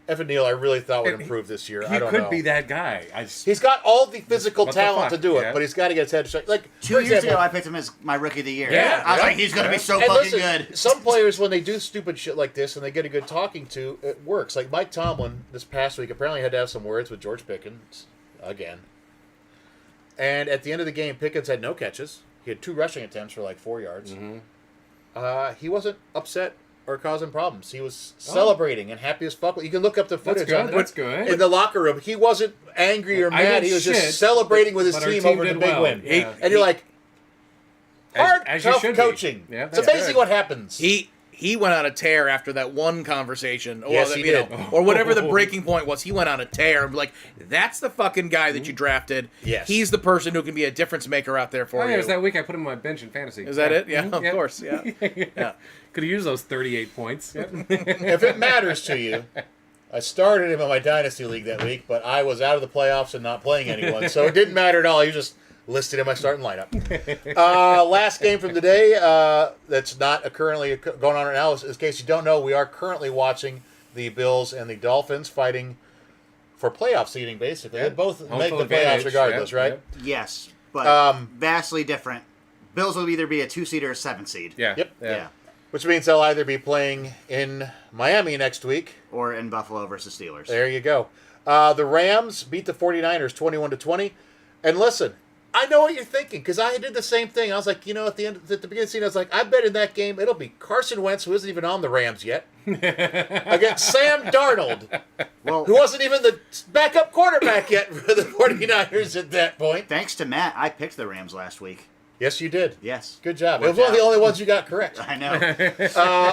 Evan Neal, I really thought would improve this year. He I don't could know. be that guy. He's got all the physical What the talent fuck? to do it, Yeah. but he's got to get his head straight. Like 2 for years example, ago, I picked him as my rookie of the year. Yeah, I was yeah. like, he's going to be so and fucking listen, good. some players, when they do stupid shit like this and they get a good talking to, it works. Like Mike Tomlin this past week apparently had to have some words with George Pickens again. And at the end of the game, Pickens had no catches. He had 2 rushing attempts for like 4 yards. He wasn't upset or causing problems. He was celebrating and happy as fuck. You can look up the footage good, on it. that's good. In the locker room. He wasn't angry or I mad. did He was shit, just celebrating with his but our team team over the did big well. win. Yeah. And you're like, hard, as you tough should be. coaching. Yeah, it's that's amazing good. what happens. he he went on a tear after that one conversation. Yes, he did. Or whatever the breaking point was. He went on a tear. Like, that's the fucking guy that you drafted. Yes. He's the person who can be a difference maker out there for Oh, yeah, you. it was that week I put him on my bench in fantasy. Is that it? Yeah, Mhm. of course. Yeah. Yeah. Could have used those 38 points. Yep. If it matters to you, I started him in my Dynasty League that week, but I was out of the playoffs and not playing anyone, so it didn't matter at all. He was just listed in my starting lineup. Last game from the day that's not currently going on right now. In case you don't know, we are currently watching the Bills and the Dolphins fighting for playoff seeding, basically. Yeah. They both Home make field the playoffs advantage, regardless, yeah, right? yeah. Yes, but Um, vastly different. Bills will either be a 2-seed or a 7-seed. Yeah. Yep. Yeah. Which means they'll either be playing in Miami next week. Or in Buffalo versus Steelers. There you go. The Rams beat the 49ers 21-20. And listen, I know what you're thinking, because I did the same thing. I was like, at the beginning of the season, I was like, I bet in that game it'll be Carson Wentz, who isn't even on the Rams yet, against Sam Darnold, Well, who wasn't even the backup quarterback yet for the 49ers at that point. thanks to Matt, I picked the Rams last week. Yes, you did. Yes. Good job. It Worked was one of the out. only ones you got correct. I know.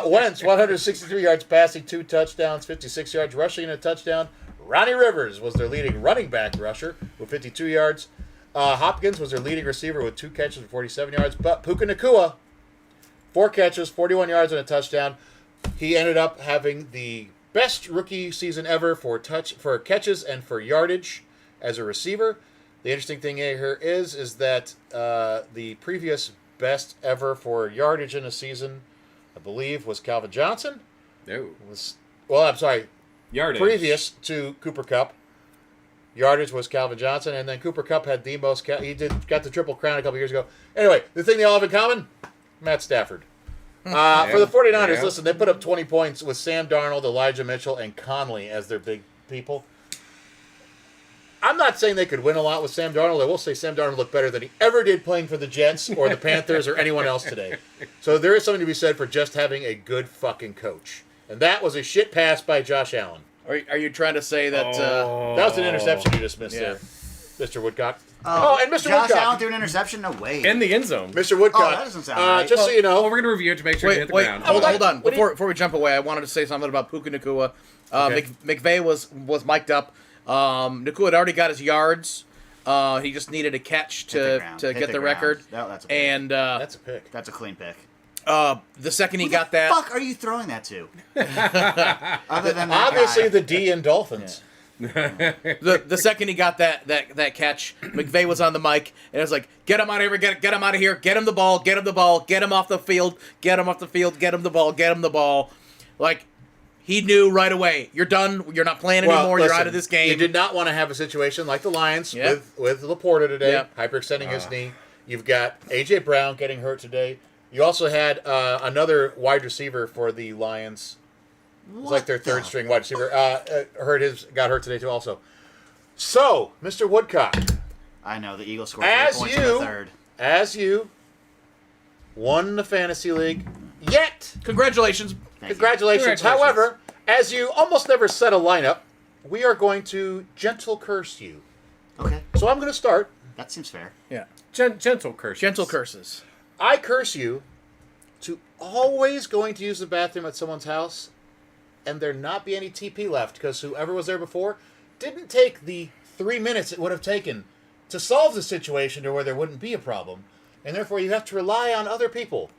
Wentz, 163 yards passing, 2 touchdowns, 56 yards rushing, and a touchdown. Ronnie Rivers was their leading running back rusher with 52 yards. Hopkins was their leading receiver with 2 catches for 47 yards. But Puka Nacua, 4 catches, 41 yards, and a touchdown. He ended up having the best rookie season ever for catches and for yardage as a receiver. The interesting thing here is that the previous best ever for yardage in a season, I believe, was Calvin Johnson. No. I'm sorry. Yardage. Previous to Cooper Kupp, yardage was Calvin Johnson, and then Cooper Kupp had the most. Got the Triple Crown a couple years ago. Anyway, the thing they all have in common: Matt Stafford. For the 49ers, Yeah. listen, they put up 20 points with Sam Darnold, Elijah Mitchell, and Conley as their big people. I'm not saying they could win a lot with Sam Darnold. I will say Sam Darnold looked better than he ever did playing for the Jets or the Panthers or anyone else today. So there is something to be said for just having a good fucking coach. And that was a shit pass by Josh Allen. Are you trying to say that? That was an interception you just missed Yeah. there, Mr. Woodcock. And Mr. Josh Woodcock. Allen threw an interception? No way. In the end zone. Mr. Woodcock. Oh, that doesn't sound right. Just so you know, Oh, we're going to review it to make sure you hit Wait, the ground. hold on. What do you- Before we jump away, I wanted to say something about Puka Nacua. Okay. McVay was mic'd up. Nacua had already got his yards. He just needed a catch Hit the to ground. to Hit get the the ground. record. That's a pick. And that's a pick. That's a clean pick. the second he Who got the that, fuck are you throwing that to? Other than that Obviously, guy. the D in Dolphins. the second he got that catch, McVay was on the mic and it was like, "Get him out of here! Get him out of here! Get him the ball! Get him the ball! Get him off the field! Get him off the field! Get him the ball! Get him the ball!" Like, he knew right away. You're done. You're not playing anymore. You're listen, out of this game. You did not want to have a situation like the Lions Yep. with Laporta today, Yep. hyperextending his knee. You've got A.J. Brown getting hurt today. You also had another wide receiver for the Lions. It was like their third string wide receiver. Got hurt today too also. So, Mr. Woodcock, I know, the Eagles scored As 3 points in you- the third. as you won the fantasy league, yet Congratulations. Thank you. congratulations. However, as you almost never set a lineup, we are going to gentle curse you. Okay, So I'm going to start. that seems fair. Yeah. Gentle curse. Gentle curses. I curse you to always going to use the bathroom at someone's house and there not be any TP left because whoever was there before didn't take the 3 minutes it would have taken to solve the situation to where there wouldn't be a problem. And therefore you have to rely on other people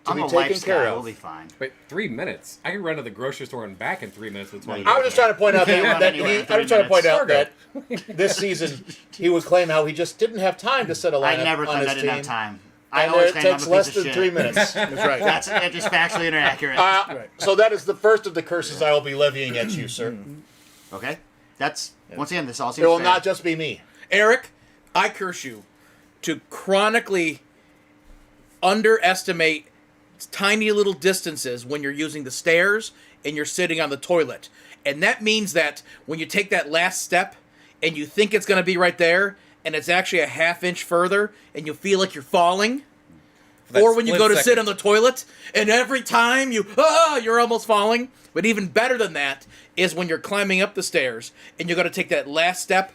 to I'm be a taken wife's care guy. of. We'll be fine. Wait, 3 minutes? I can run to the grocery store and back in 3 minutes with 20 No, I was just trying to point out Can't run that anywhere in I was 3 trying to point out minutes. that this season he would claim how he just didn't have time to set a lineup I never on claimed his I didn't team. have time. I And always it claimed I'm a takes piece less of than shit. 3 minutes. That's right. That's just factually inaccurate. So that is the first of the curses I will be levying at you, sir. Okay, that's once again. This all It seems will fair. not just be me. Eric, I curse you to chronically underestimate tiny little distances when you're using the stairs and you're sitting on the toilet. And that means that when you take that last step and you think it's going to be right there and it's actually a half-inch further and you feel like you're falling, that or when you split go to second. sit on the toilet and every time you're almost falling. But even better than that is when you're climbing up the stairs and you're going to take that last step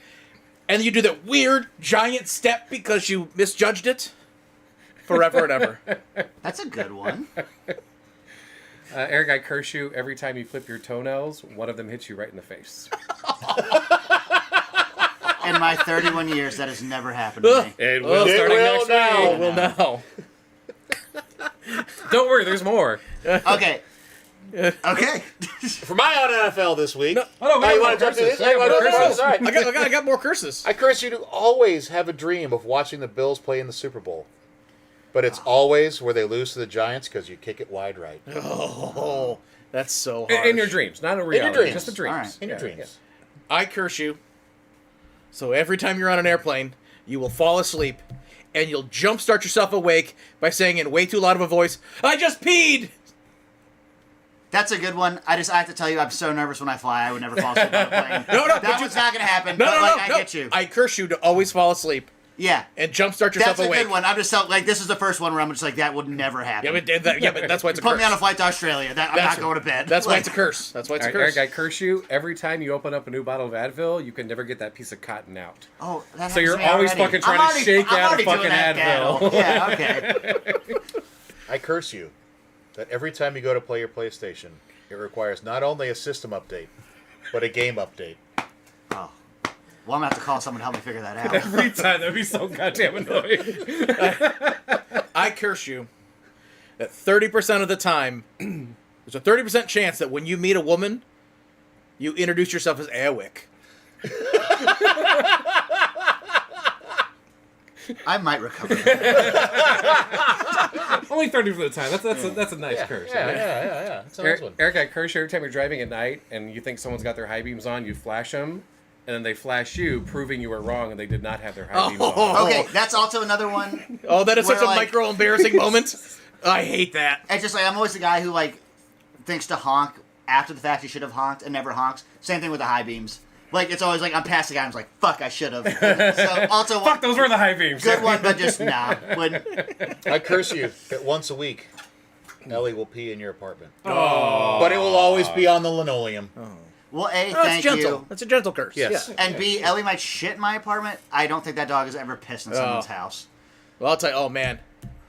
and you do that weird giant step because you misjudged it forever and ever. That's a good one. Eric, I curse you every time you flip your toenails. One of them hits you right in the face. In my 31 years, that has never happened to me. It will starting will next now. week. Well, now. Don't worry, there's more. Okay. Okay. For my own NFL this week. Oh, no, we you have want more to jump to curses. this? We have more curses. All right. I got more curses. I curse you to always have a dream of watching the Bills play in the Super Bowl. But it's always where they lose to the Giants because you kick it wide right. Oh, that's so hard. In your dreams, not in reality. dreams. Just the dreams. All right. In your Yeah, dreams. I curse you. So every time you're on an airplane, you will fall asleep, and you'll jumpstart yourself awake by saying in way too loud of a voice, "I just peed." That's a good one. I have to tell you, I'm so nervous when I fly. I would never fall asleep on a plane. No, that but one's not going to happen. No, but no, like, no, I no. get you. I curse you to always fall asleep Yeah. and jumpstart yourself That's a awake. good one. I'm just like, this is the first one where I'm just like, that would never happen. Yeah, but that's why it's a Put curse. me on a flight to Australia. I'm That's not going to bed. That's why Like, it's a curse. That's why it's All a right, curse. Eric, I curse you every time you open up a new bottle of Advil. You can never get that piece of cotton out. Oh, that So you're happens to me always already. fucking trying to I'm already- shake I'm out a already doing fucking that, Advil. Daniel. Yeah, okay. I curse you that every time you go to play your PlayStation, it requires not only a system update, but a game update. Oh. Well, I'm going to have to call someone to help me figure that out. Every time, that'd be so goddamn annoying. I curse you that 30% of the time, there's a 30% chance that when you meet a woman, you introduce yourself as Airwick. I might recover. Only 30% of the time. That's a nice curse. Yeah. That's a nice one. Eric, I curse you every time you're driving at night and you think someone's got their high beams on. You flash them, and then they flash you, proving you were wrong and they did not have their high beams on. Okay, that's also another one. Oh, that is such Where, a like- micro embarrassing moment. I hate that. It's just like, I'm always the guy who, like, thinks to honk after the fact he should have honked and never honks. Same thing with the high beams. Like, it's always like, I'm past the guy and I'm like, fuck, I should have. So, also, Fuck, those were the high beams. good one, but just nah. When, I curse you that once a week, Ellie will pee in your apartment. Oh. But it will always be on the linoleum. well, A, Oh, thank that's gentle. you. That's a gentle curse. Yes. Yeah. And B, Ellie might shit in my apartment. I don't think that dog has ever pissed in someone's house. Well, I'll tell you, oh man,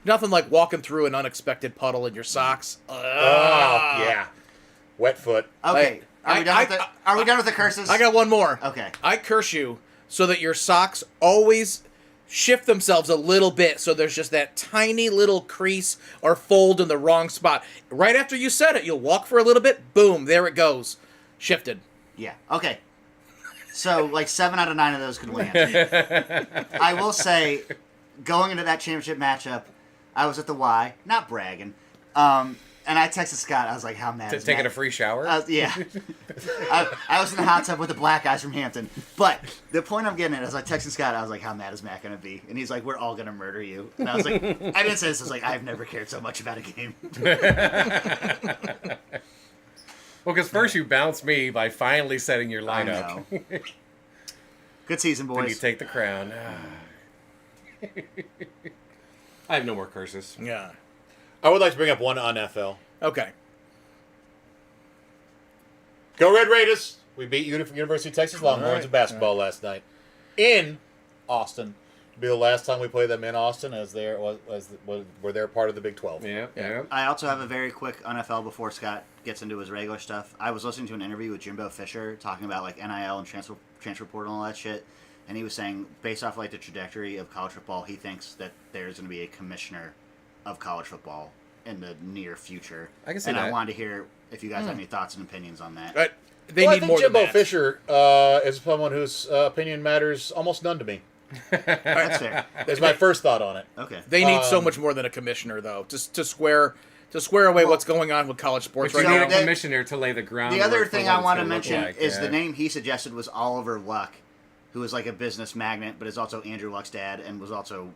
nothing like walking through an unexpected puddle in your socks. Oh, yeah. Wet foot. Okay. Are we done with I- the? Are we done with the curses? I got one more. Okay. I curse you so that your socks always shift themselves a little bit so there's just that tiny little crease or fold in the wrong spot. Right after you said it, you'll walk for a little bit, boom, there it goes. Shifted. Yeah. Okay. So, like, 7 out of 9 of those could land. I will say, going into that championship matchup, I was at the Y, not bragging, and I texted Scott. I was like, "How mad is Taking Matt?" a free shower? Yeah. I was in the hot tub with the black guys from Hampton. But the point I'm getting at is I texted Scott. I was like, "How mad is Matt going to be?" And he's like, "We're all going to murder you." And I was like, I didn't say this. I was like, "I've never cared so much about a game." Well, because first you bounced me by finally setting your I lineup. know. Good season, Then you boys. take the crown. I have no more curses. Yeah. I would like to bring up one on NFL. Okay. Go Red Raiders! We beat University of Texas Longhorns in basketball last night in Austin. It'll be the last time we play them in Austin, as were they're part of the Big 12. Yeah, yeah. I also have a very quick NFL before Scott gets into his regular stuff. I was listening to an interview with Jimbo Fisher talking about like NIL and transfer portal and all that shit, and he was saying based off like the trajectory of college football, he thinks that there's going to be a commissioner of college football in the near future. I can see and I that. wanted to hear if you guys have any thoughts and opinions on that. But they Well, I need think more Jimbo than that. Fisher is someone whose opinion matters almost none to me. That's fair. That's my first thought on it. Okay. They need so much more than a commissioner, though, just to square away what's going on with college sports But right you now. need a commissioner to lay the ground. The other thing I want to mention is the yeah. name he suggested was Oliver Luck, who is like a business magnate, but is also Andrew Luck's dad and was also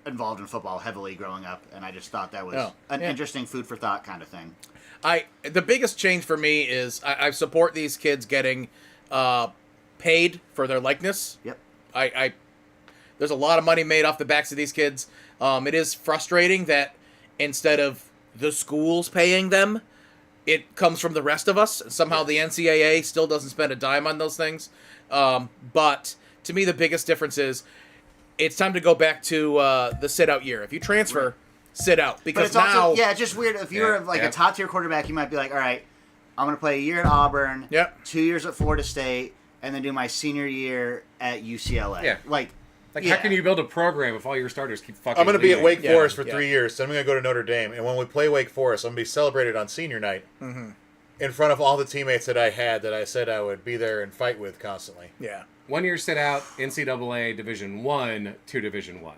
involved in football heavily growing up. And I just thought that was Oh, an yeah. interesting food for thought kind of thing. The biggest change for me is I support these kids getting paid for their likeness. Yep. I there's a lot of money made off the backs of these kids. It is frustrating that instead of the schools paying them, it comes from the rest of us. Somehow the NCAA still doesn't spend a dime on those things. But to me, the biggest difference is it's time to go back to the sit-out year. If you transfer, sit out But because it's now. also it's just weird. If you're Yeah, like yeah. a top tier quarterback, you might be like, all right, I'm gonna play a year at Auburn, Yep. 2 years at Florida State, and then do my senior year at UCLA. Yeah. Like How can you build a program if all your starters keep fucking? I'm going to be at leaving? Wake Yeah, Forest for yeah. 3 years. Then I'm going to go to Notre Dame. And when we play Wake Forest, I'm going to be celebrated on senior night in front of all the teammates that I had that I said I would be there and fight with constantly. Yeah. 1 year sit out, NCAA Division 1 to Division 1.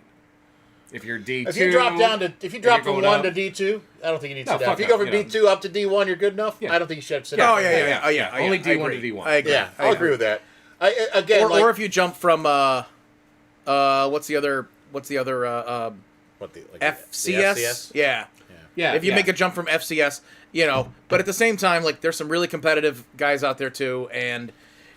If you're D2, If you drop you're from going 1 up. to D2, I don't think you need to No, sit down. fuck If you go no, from you D2 up to D1, you're good enough. Yeah. I don't think you should sit Yeah. down. Oh yeah. Only I D1 agree. to D1. I agree. Yeah, I'll agree with that. Again, Or, like, or if you jump from what's the other what the like the FCS? FCS? Yeah. Yeah, If you yeah. make a jump from FCS, but at the same time, like there's some really competitive guys out there too, and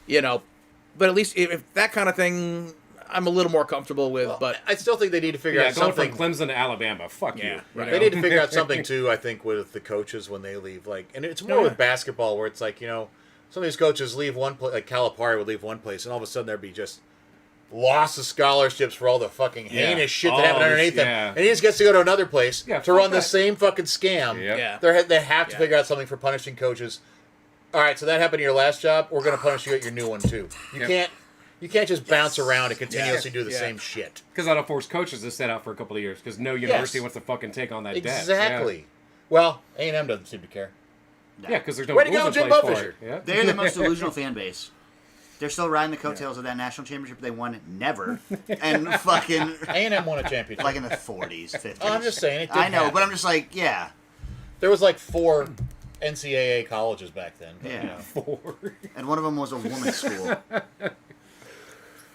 but at least if that kind of thing, I'm a little more comfortable with. But I still think they need to figure out going something. from Clemson to Alabama, fuck Yeah, you. right. They need to figure out something too. I think with the coaches when they leave, and it's more with basketball where it's like some of these coaches leave one place, like Calipari would leave one place, and all of a sudden there'd be just loss of scholarships for all the fucking heinous shit that All happened this- underneath them, yeah. and he just gets to go to another place Yeah, to fuck run the that. same fucking scam. Yep. Yeah. They have to Yeah. figure out something for punishing coaches. All right, so that happened to your last job. We're going to punish you at your new one too. You can't just bounce around and continuously do the Yeah. same shit. Because that'll force coaches to sit out for a couple of years because no university wants to fucking take on that debt. Exactly. Well, A&M doesn't seem to care. Yeah, because there's no Way to rules go, in Jim place for Buffer. it. Yeah. they're the most delusional fan base. They're still riding the coattails of that national championship they won never, and fucking A&M won a championship. like in the 40s, 50s. Oh, I'm just saying, it did I know, happen. but I'm just like, yeah. There was like 4 NCAA colleges back then. But, Yeah. you know. 4. And one of them was a woman's school.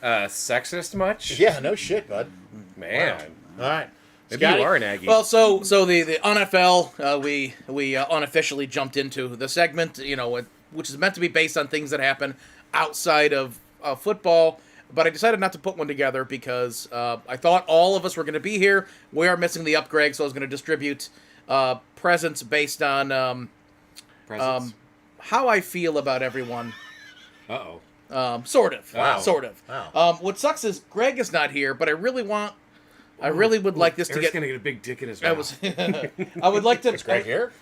Sexist much? Yeah, no shit, bud. Man. All right. Maybe Scotty? you are an Aggie. well, so the NFL, we unofficially jumped into the segment, which is meant to be based on things that happen outside of football. But I decided not to put one together because I thought all of us were going to be here. We are missing the up, Greg, so I was going to distribute presents based on Presents. how I feel about everyone. Uh-oh. Sort of. Wow. Sort of. Wow. What sucks is Greg is not here, but I really would like this to Eric's get. gonna get a big dick in his I mouth. was. I would like to. Right here?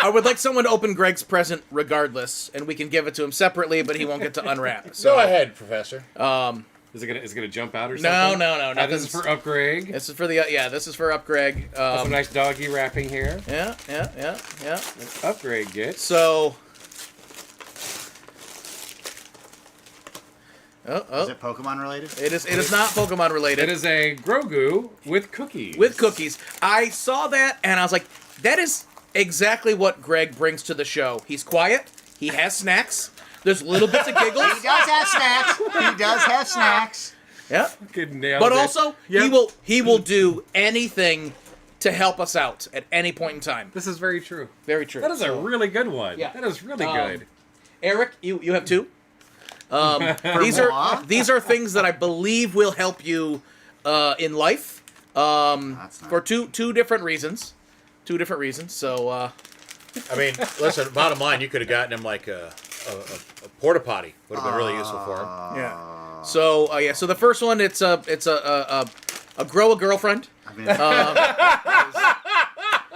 I would like someone to open Greg's present regardless, and we can give it to him separately, but he won't get to unwrap. So Go ahead, Professor. Is it gonna jump out or No, something? no, no, This is nothing's- for up Greg. This is for the this is for up Greg. Some nice doggy wrapping here. Yeah. Up Greg gets. So. Is it Pokemon related? It is not Pokemon related. It is a Grogu with cookies. With cookies. I saw that and I was like, that is exactly what Greg brings to the show. He's quiet. He has snacks. There's little bits of giggles. He does have snacks. He does have snacks. Yeah. Fucking nailed But it. also, Yep. he will do anything to help us out at any point in time. This is very true. Very true. That is a really good one. Yeah. That is really Um, good. Eric, you have 2. These moi? are things that I believe will help you in life. That's not- For two different reasons. 2 different reasons. So I mean, listen, bottom line, you could have gotten him like a porta potty. Would have been really useful for him. yeah. So so the first one it's a grow a girlfriend. I mean,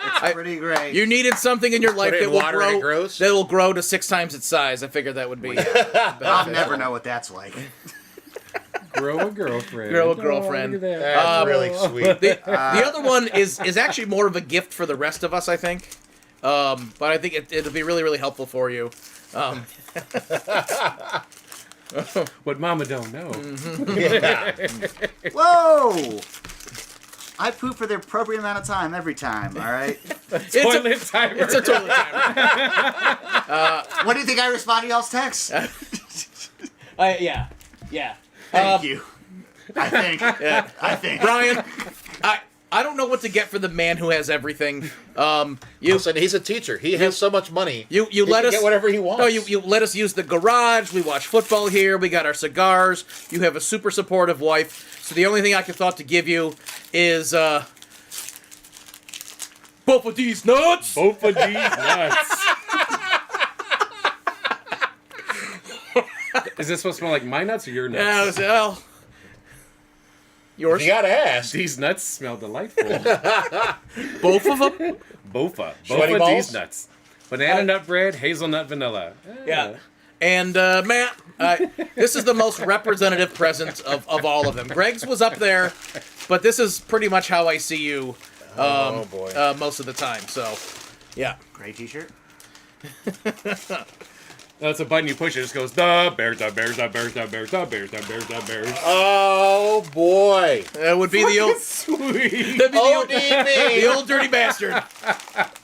it's pretty great. You needed something in your life Put it that in will water and grow it grows? that will grow to 6 times its size. I figured that would be I'll never know what that's like. Grow a girlfriend. Grow a girlfriend. Oh, look at that. That's really sweet. The other one is actually more of a gift for the rest of us, I think. But I think it'll be really, really helpful for you. What Mama don't know. Yeah. Whoa! I poop for the appropriate amount of time every time, all right? Toilet timer. It's a toilet timer. What do you think I respond to y'all's texts? Yeah. Thank you. I think. Brian, I don't know what to get for the man who has everything. Listen, he's a teacher. He has so much money. You he let can us get whatever he wants. No, you let us use the garage. We watch football here. We got our cigars. You have a super supportive wife. So the only thing I can thought to give you is both of these nuts. Both of these nuts. Is this supposed to smell like my nuts or your nuts? Yeah, well, Yours? You gotta ask. These nuts smell delightful. Both of them? Bofa. Sweaty Bofa balls? these nuts. Banana nut bread, hazelnut vanilla. Yeah. And Matt, this is the most representative present of all of them. Greg's was up there, but this is pretty much how I see you Oh, boy. most of the time. So, yeah. Great T-shirt. That's a button you push, it just goes, the bears, the bears, the bears, the bears, the bears, the bears, the bears. Oh, boy. That would be the old, Sweet. that'd be ODB. the old dirty bastard.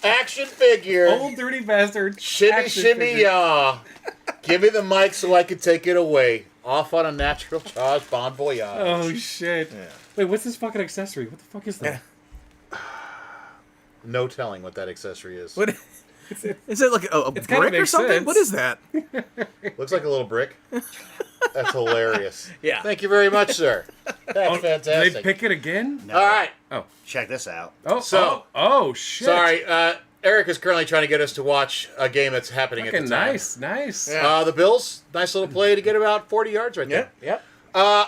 Action figure. Old dirty bastard. Shimmy, action shimmy, figure. yaw. Give me the mic so I can take it away. Off on a natural charge, bon voyage. Oh, shit. Wait, what's this fucking accessory? What the fuck is that? No telling what that accessory is. What? Is it like a kinda brick or makes something? sense. What is that? Looks like a little brick. That's hilarious. Yeah. Thank you very much, sir. That's Did fantastic. they pick it again? No. All right. Oh. Check this out. Oh, So- oh, shit. Sorry. Eric is currently trying to get us to watch a game that's happening at Fucking the time. nice. Yeah. The Bills, nice little play to get about 40 yards right there. Yeah.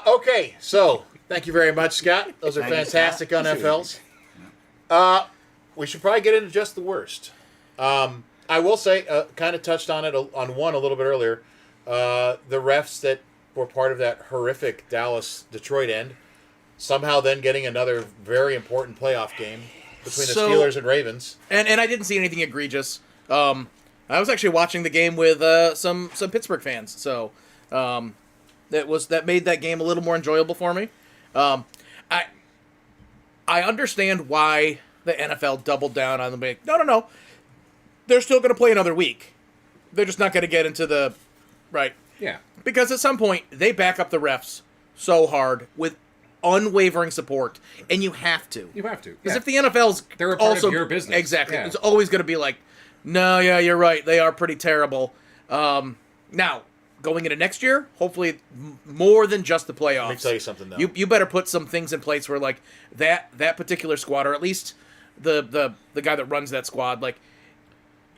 Okay, so thank you very much, Scott. Those are Thank you, fantastic Scott. NFLs. We should probably get into just the worst. I will say, kind of touched on it on one a little bit earlier. The refs that were part of that horrific Dallas-Detroit end, somehow then getting another very important playoff game between the So- Steelers and Ravens. And I didn't see anything egregious. I was actually watching the game with some Pittsburgh fans, so that made that game a little more enjoyable for me. I understand why the NFL doubled down on the no. They're still going to play another week. They're just not going to get into the right Yeah. because at some point they back up the refs so hard with unwavering support, and you have to. You have to. Because Yeah. if the NFL's They're a part also of your business. exactly, Yeah. it's always going to be like, no, yeah, you're right, they are pretty terrible. Now going into next year, hopefully more than just the playoffs. Let me tell you something, though. You better put some things in place where like that particular squad, or at least the guy that runs that squad, like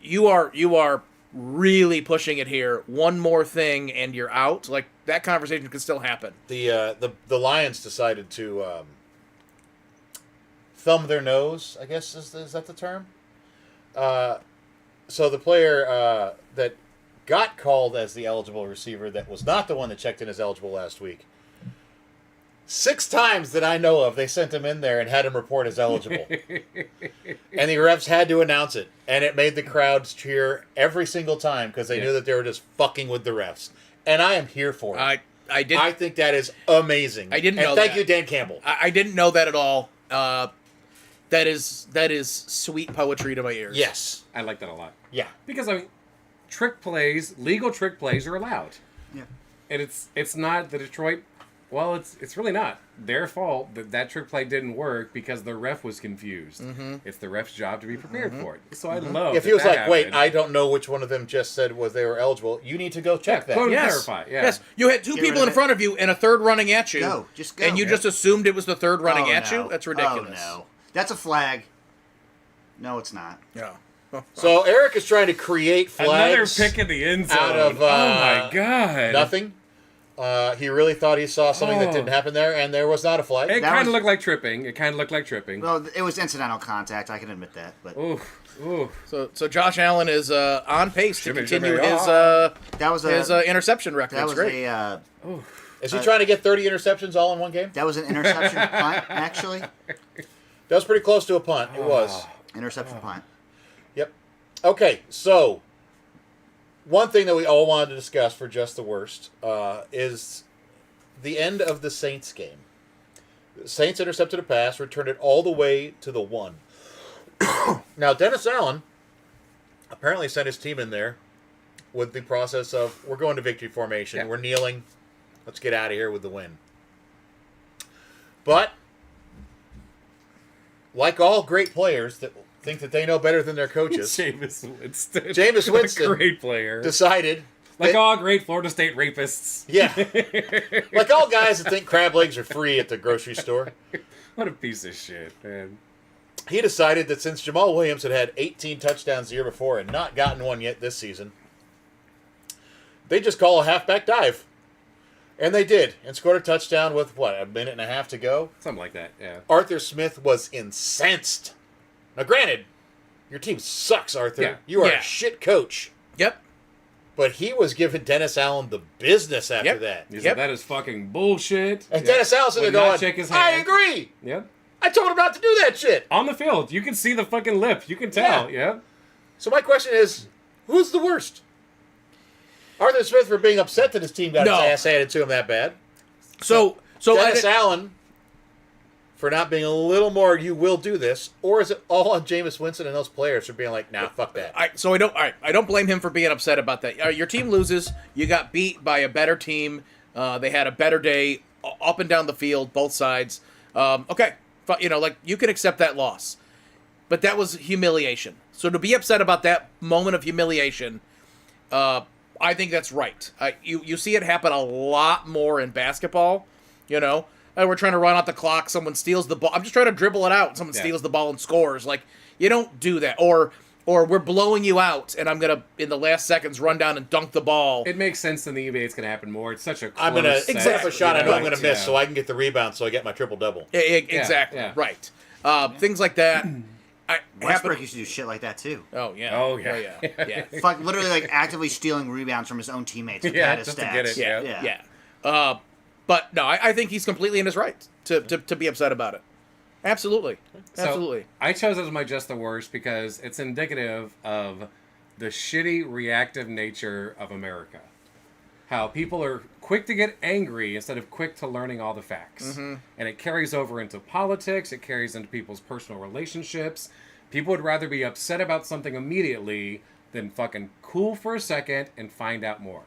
you are really pushing it here. One more thing and you're out. Like that conversation can still happen. The Lions decided to thumb their nose, I guess is that the term? So the player that got called as the eligible receiver that was not the one that checked in as eligible last week. 6 times that I know of, they sent him in there and had him report as eligible. And the refs had to announce it. And it made the crowds cheer every single time because they Yeah. knew that they were just fucking with the refs. And I am here for it. I did. I think that is amazing. I didn't and know thank that. you, Dan Campbell. I didn't know that at all. That is sweet poetry to my ears. Yes. I like that a lot. Yeah. Because, I mean, legal trick plays are allowed. Yeah. And it's not the Detroit, well, it's really not their fault that trick play didn't work because the ref was confused. Mm-hmm. It's the ref's job to be prepared for it. So I love If that he was that like, wait, happened. I don't know which one of them just said was they were eligible, you need to go check that. quote- Yes. Clarify, yeah. Yes. You had two Get rid people of in it. front of you and a third running at you. Go. Just go. And you just assumed it was the third running Oh, at no. you? That's ridiculous. Oh, no. That's a flag. No, it's not. Yeah. So Eric is trying to create Another flags pick in the end zone. out of oh my god. nothing. He really thought he saw something that Oh. didn't happen there, and there was not a flag. It That kind of was- looked like tripping. Well, it was incidental contact. I can admit that. But Ooh. So Josh Allen is on pace to Jimmy, continue Jimmy, that was his interception record. that It's was great. a Is he trying to get 30 interceptions all in one game? that was an interception punt. Actually, That was pretty close to a punt. It was. interception punt. Yep. Okay, so one thing that we all wanted to discuss for just the worst is the end of the Saints game. The Saints intercepted a pass, returned it all the way to the 1. Now, Dennis Allen apparently sent his team in there with the process of, we're going to victory formation, Yeah. we're kneeling, let's get out of here with the win. But, like all great players that think that they know better than their coaches, Jameis Winston. Jameis What a Winston great player. decided Like that- all great Florida State rapists. yeah, like all guys that think crab legs are free at the grocery store, What a piece of shit, man. he decided that since Jamal Williams had 18 touchdowns the year before and not gotten one yet this season, they just call a halfback dive. And they did, and scored a touchdown with, what, a minute and a half to go? Something like that, yeah. Arthur Smith was incensed. Now, granted, your team sucks, Arthur. Yeah. You are Yeah. a shit coach. Yep. But he was giving Dennis Allen the business after Yep. that. He Yep. said, that is fucking bullshit. And Yeah. Dennis Allen's sitting Would there not going, shake his I hand. agree. Yep. I told him not to do that shit. On the field, you can see the fucking lip. You can tell, yeah. So my question is, who's the worst? Arthur Smith for being upset that his team got No. his ass handed to him that bad. So Dennis Allen for not being a little more, you will do this, or is it all on Jameis Winston and those players for being like, nah, fuck that? I don't blame him for being upset about that. Your team loses. You got beat by a better team. They had a better day up and down the field, both sides. Okay, like you can accept that loss, but that was humiliation. So to be upset about that moment of humiliation, I think that's right. You see it happen a lot more in basketball. We're trying to run out the clock. Someone steals the ball. I'm just trying to dribble it out. Someone steals the ball and scores. Like, you don't do that. Or we're blowing you out, and I'm going to, in the last seconds, run down and dunk the ball. It makes sense in the NBA it's going to happen more. It's such a close I'm going to set, set up a shot I know I'm going to miss yeah. so I can get the rebound so I get my triple-double. Exactly. yeah. Right. Things like that. Westbrook used to do shit like that too. Oh, yeah. Oh, yeah. Yeah. Fuck, literally like actively stealing rebounds from his own teammates. To Yeah, pad his just to stats. get it. Yeah. Yeah. Yeah. But no, I think he's completely in his right to be upset about it. Absolutely. So, Absolutely. I chose it as my just the worst because it's indicative of the shitty reactive nature of America. How people are quick to get angry instead of quick to learning all the facts. And it carries over into politics, it carries into people's personal relationships. People would rather be upset about something immediately than fucking cool for a second and find out more.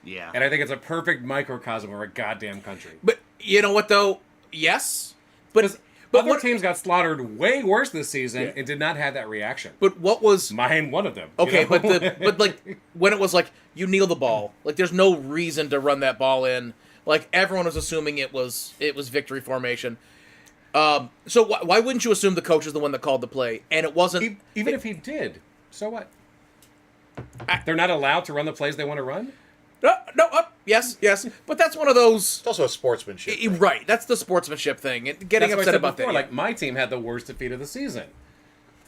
Yeah. And I think it's a perfect microcosm of our goddamn country. But you know what, though? Yes. But Other what, teams got slaughtered way worse this season Yeah. and did not have that reaction. but what was... Mine, one of them. you Okay, know? but like when it was like you kneel the ball, like there's no reason to run that ball in. Like everyone was assuming it was victory formation. So why wouldn't you assume the coach is the one that called the play? And it wasn't. Even if he did, so what? They're not allowed to run the plays they want to run? Yes, but that's one of those. It's also a sportsmanship thing. Right, that's the sportsmanship thing. Getting That's what I upset said about before. that. Like, my team had the worst defeat of the season.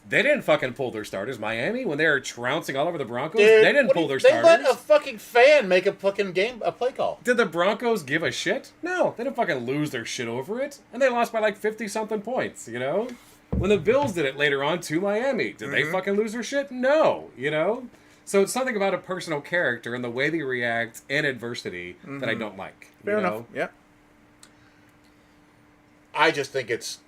They didn't fucking pull their starters. Miami, when they were trouncing all over the Broncos, Dude, they didn't what pull do their you- starters. They let a fucking fan make a fucking a play call. Did the Broncos give a shit? No, they didn't fucking lose their shit over it. And they lost by like 50-something points, you know? When the Bills did it later on to Miami, did they fucking lose their shit? No, you know? So it's something about a personal character and the way they react in adversity that I don't like. Fair you enough. know? Yeah. I just think it's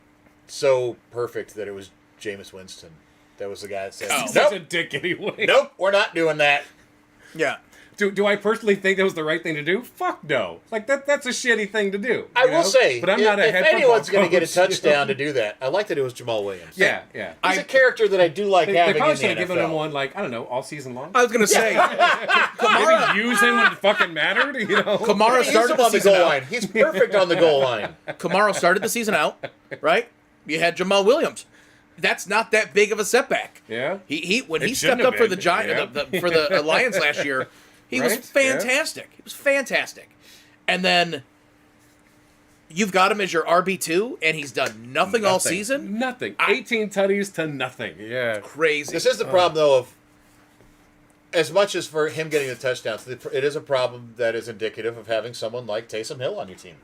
so perfect that it was Jameis Winston. That was the guy that said, He's such a nope, dick anyway. nope, we're not doing that. Yeah. Do I personally think that was the right thing to do? Fuck no. Like, that's a shitty thing to do. I you will know? say, but I'm not a if head anyone's football going to get a coach, you know? touchdown to do that, I like that it was Jamal Williams. Yeah. He's a character that I do like They having probably in should the have given NFL. him one, like, I don't know, all season long. I was gonna say, Maybe use him when it fucking mattered, you know? Kamara Use started him the on the season goal out. line. He's perfect on the goal line. Kamara started the season out, right? You had Jamal Williams. That's not that big of a setback. Yeah. He when It he shouldn't stepped up have for the been, Giant yeah. for the Lions last year, he was Right? fantastic. He was fantastic. And then you've got him as your RB2, and he's done nothing all season. Nothing. 18 tutties to nothing. Yeah. Crazy. This is the problem, though, of as much as for him getting the touchdowns, it is a problem that is indicative of having someone like Taysom Hill on your team.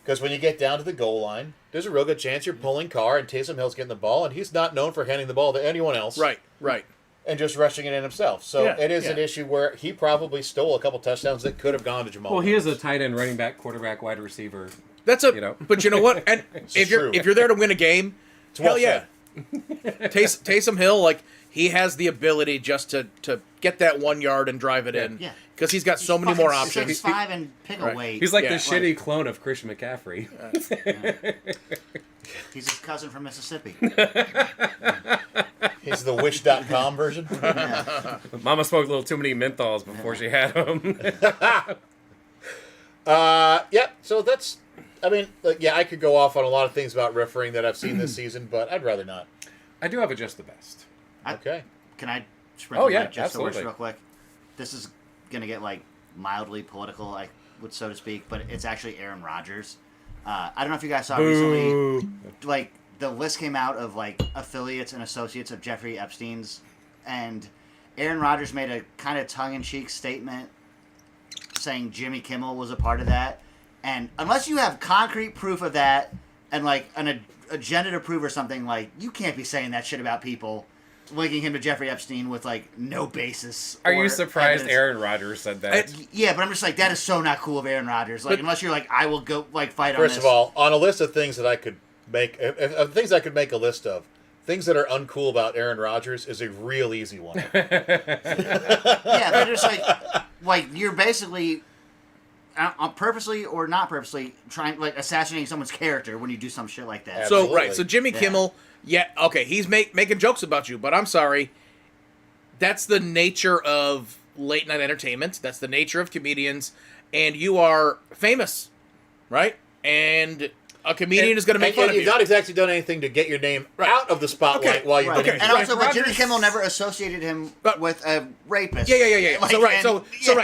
Because when you get down to the goal line, there's a real good chance you're pulling Carr and Taysom Hill's getting the ball, and he's not known for handing the ball to anyone else. Right. And just rushing it in himself. So Yeah, it is an yeah. issue where he probably stole a couple touchdowns that could have gone to Jamal. Well, he is Williams. a tight end, running back, quarterback, wide receiver. That's a. You know. But you know what? And is true. if you're there to win a game, well hell yeah. Taysom Hill, like he has the ability just to get that 1 yard and drive it in. Yeah. Because he's got so many Fucking more options. 6'5" and pick a Right. weight. He's like Yeah. the shitty clone of Christian McCaffrey. He's his cousin from Mississippi. He's the Wish.com version. Yeah. Mama smoked a little too many menthols before she had them. Yeah, so that's, I mean, like, yeah, I could go off on a lot of things about refereeing that I've seen this season, but I'd rather not. I do have a just the best. Okay. Can I sprinkle Oh, yeah, my just the worst absolutely. real quick? This is gonna get like mildly political. so to speak, but it's actually Aaron Rodgers. I don't know if you guys saw recently, like the list came out of like affiliates and associates of Jeffrey Epstein's, and Aaron Rodgers made a kind of tongue-in-cheek statement saying Jimmy Kimmel was a part of that. And unless you have concrete proof of that and like an agenda to prove or something, like you can't be saying that shit about people, linking him to Jeffrey Epstein with like no basis. Are or you surprised evidence. Aaron Rodgers said that? Yeah, but I'm just like, that is so not cool of Aaron Rodgers. Like, unless you're like, I will go like fight on this. First of all, on a list of things that I could make, of things I could make a list of, things that are uncool about Aaron Rodgers is a real easy one. Yeah, they're just like you're basically purposely or not purposely trying like assassinating someone's character when you do some shit like that. Absolutely. So right, so Jimmy Kimmel, okay, he's making jokes about you, but I'm sorry. That's the nature of late night entertainment. That's the nature of comedians, and you are famous, right? And a comedian is going to make fun of you. You've not exactly done anything to get your name out of the spotlight Okay. while you've Right. been Okay. And injured. also, but Jimmy Rodgers- Kimmel never associated him with a rapist. Yeah. Like, So right, and- so yeah.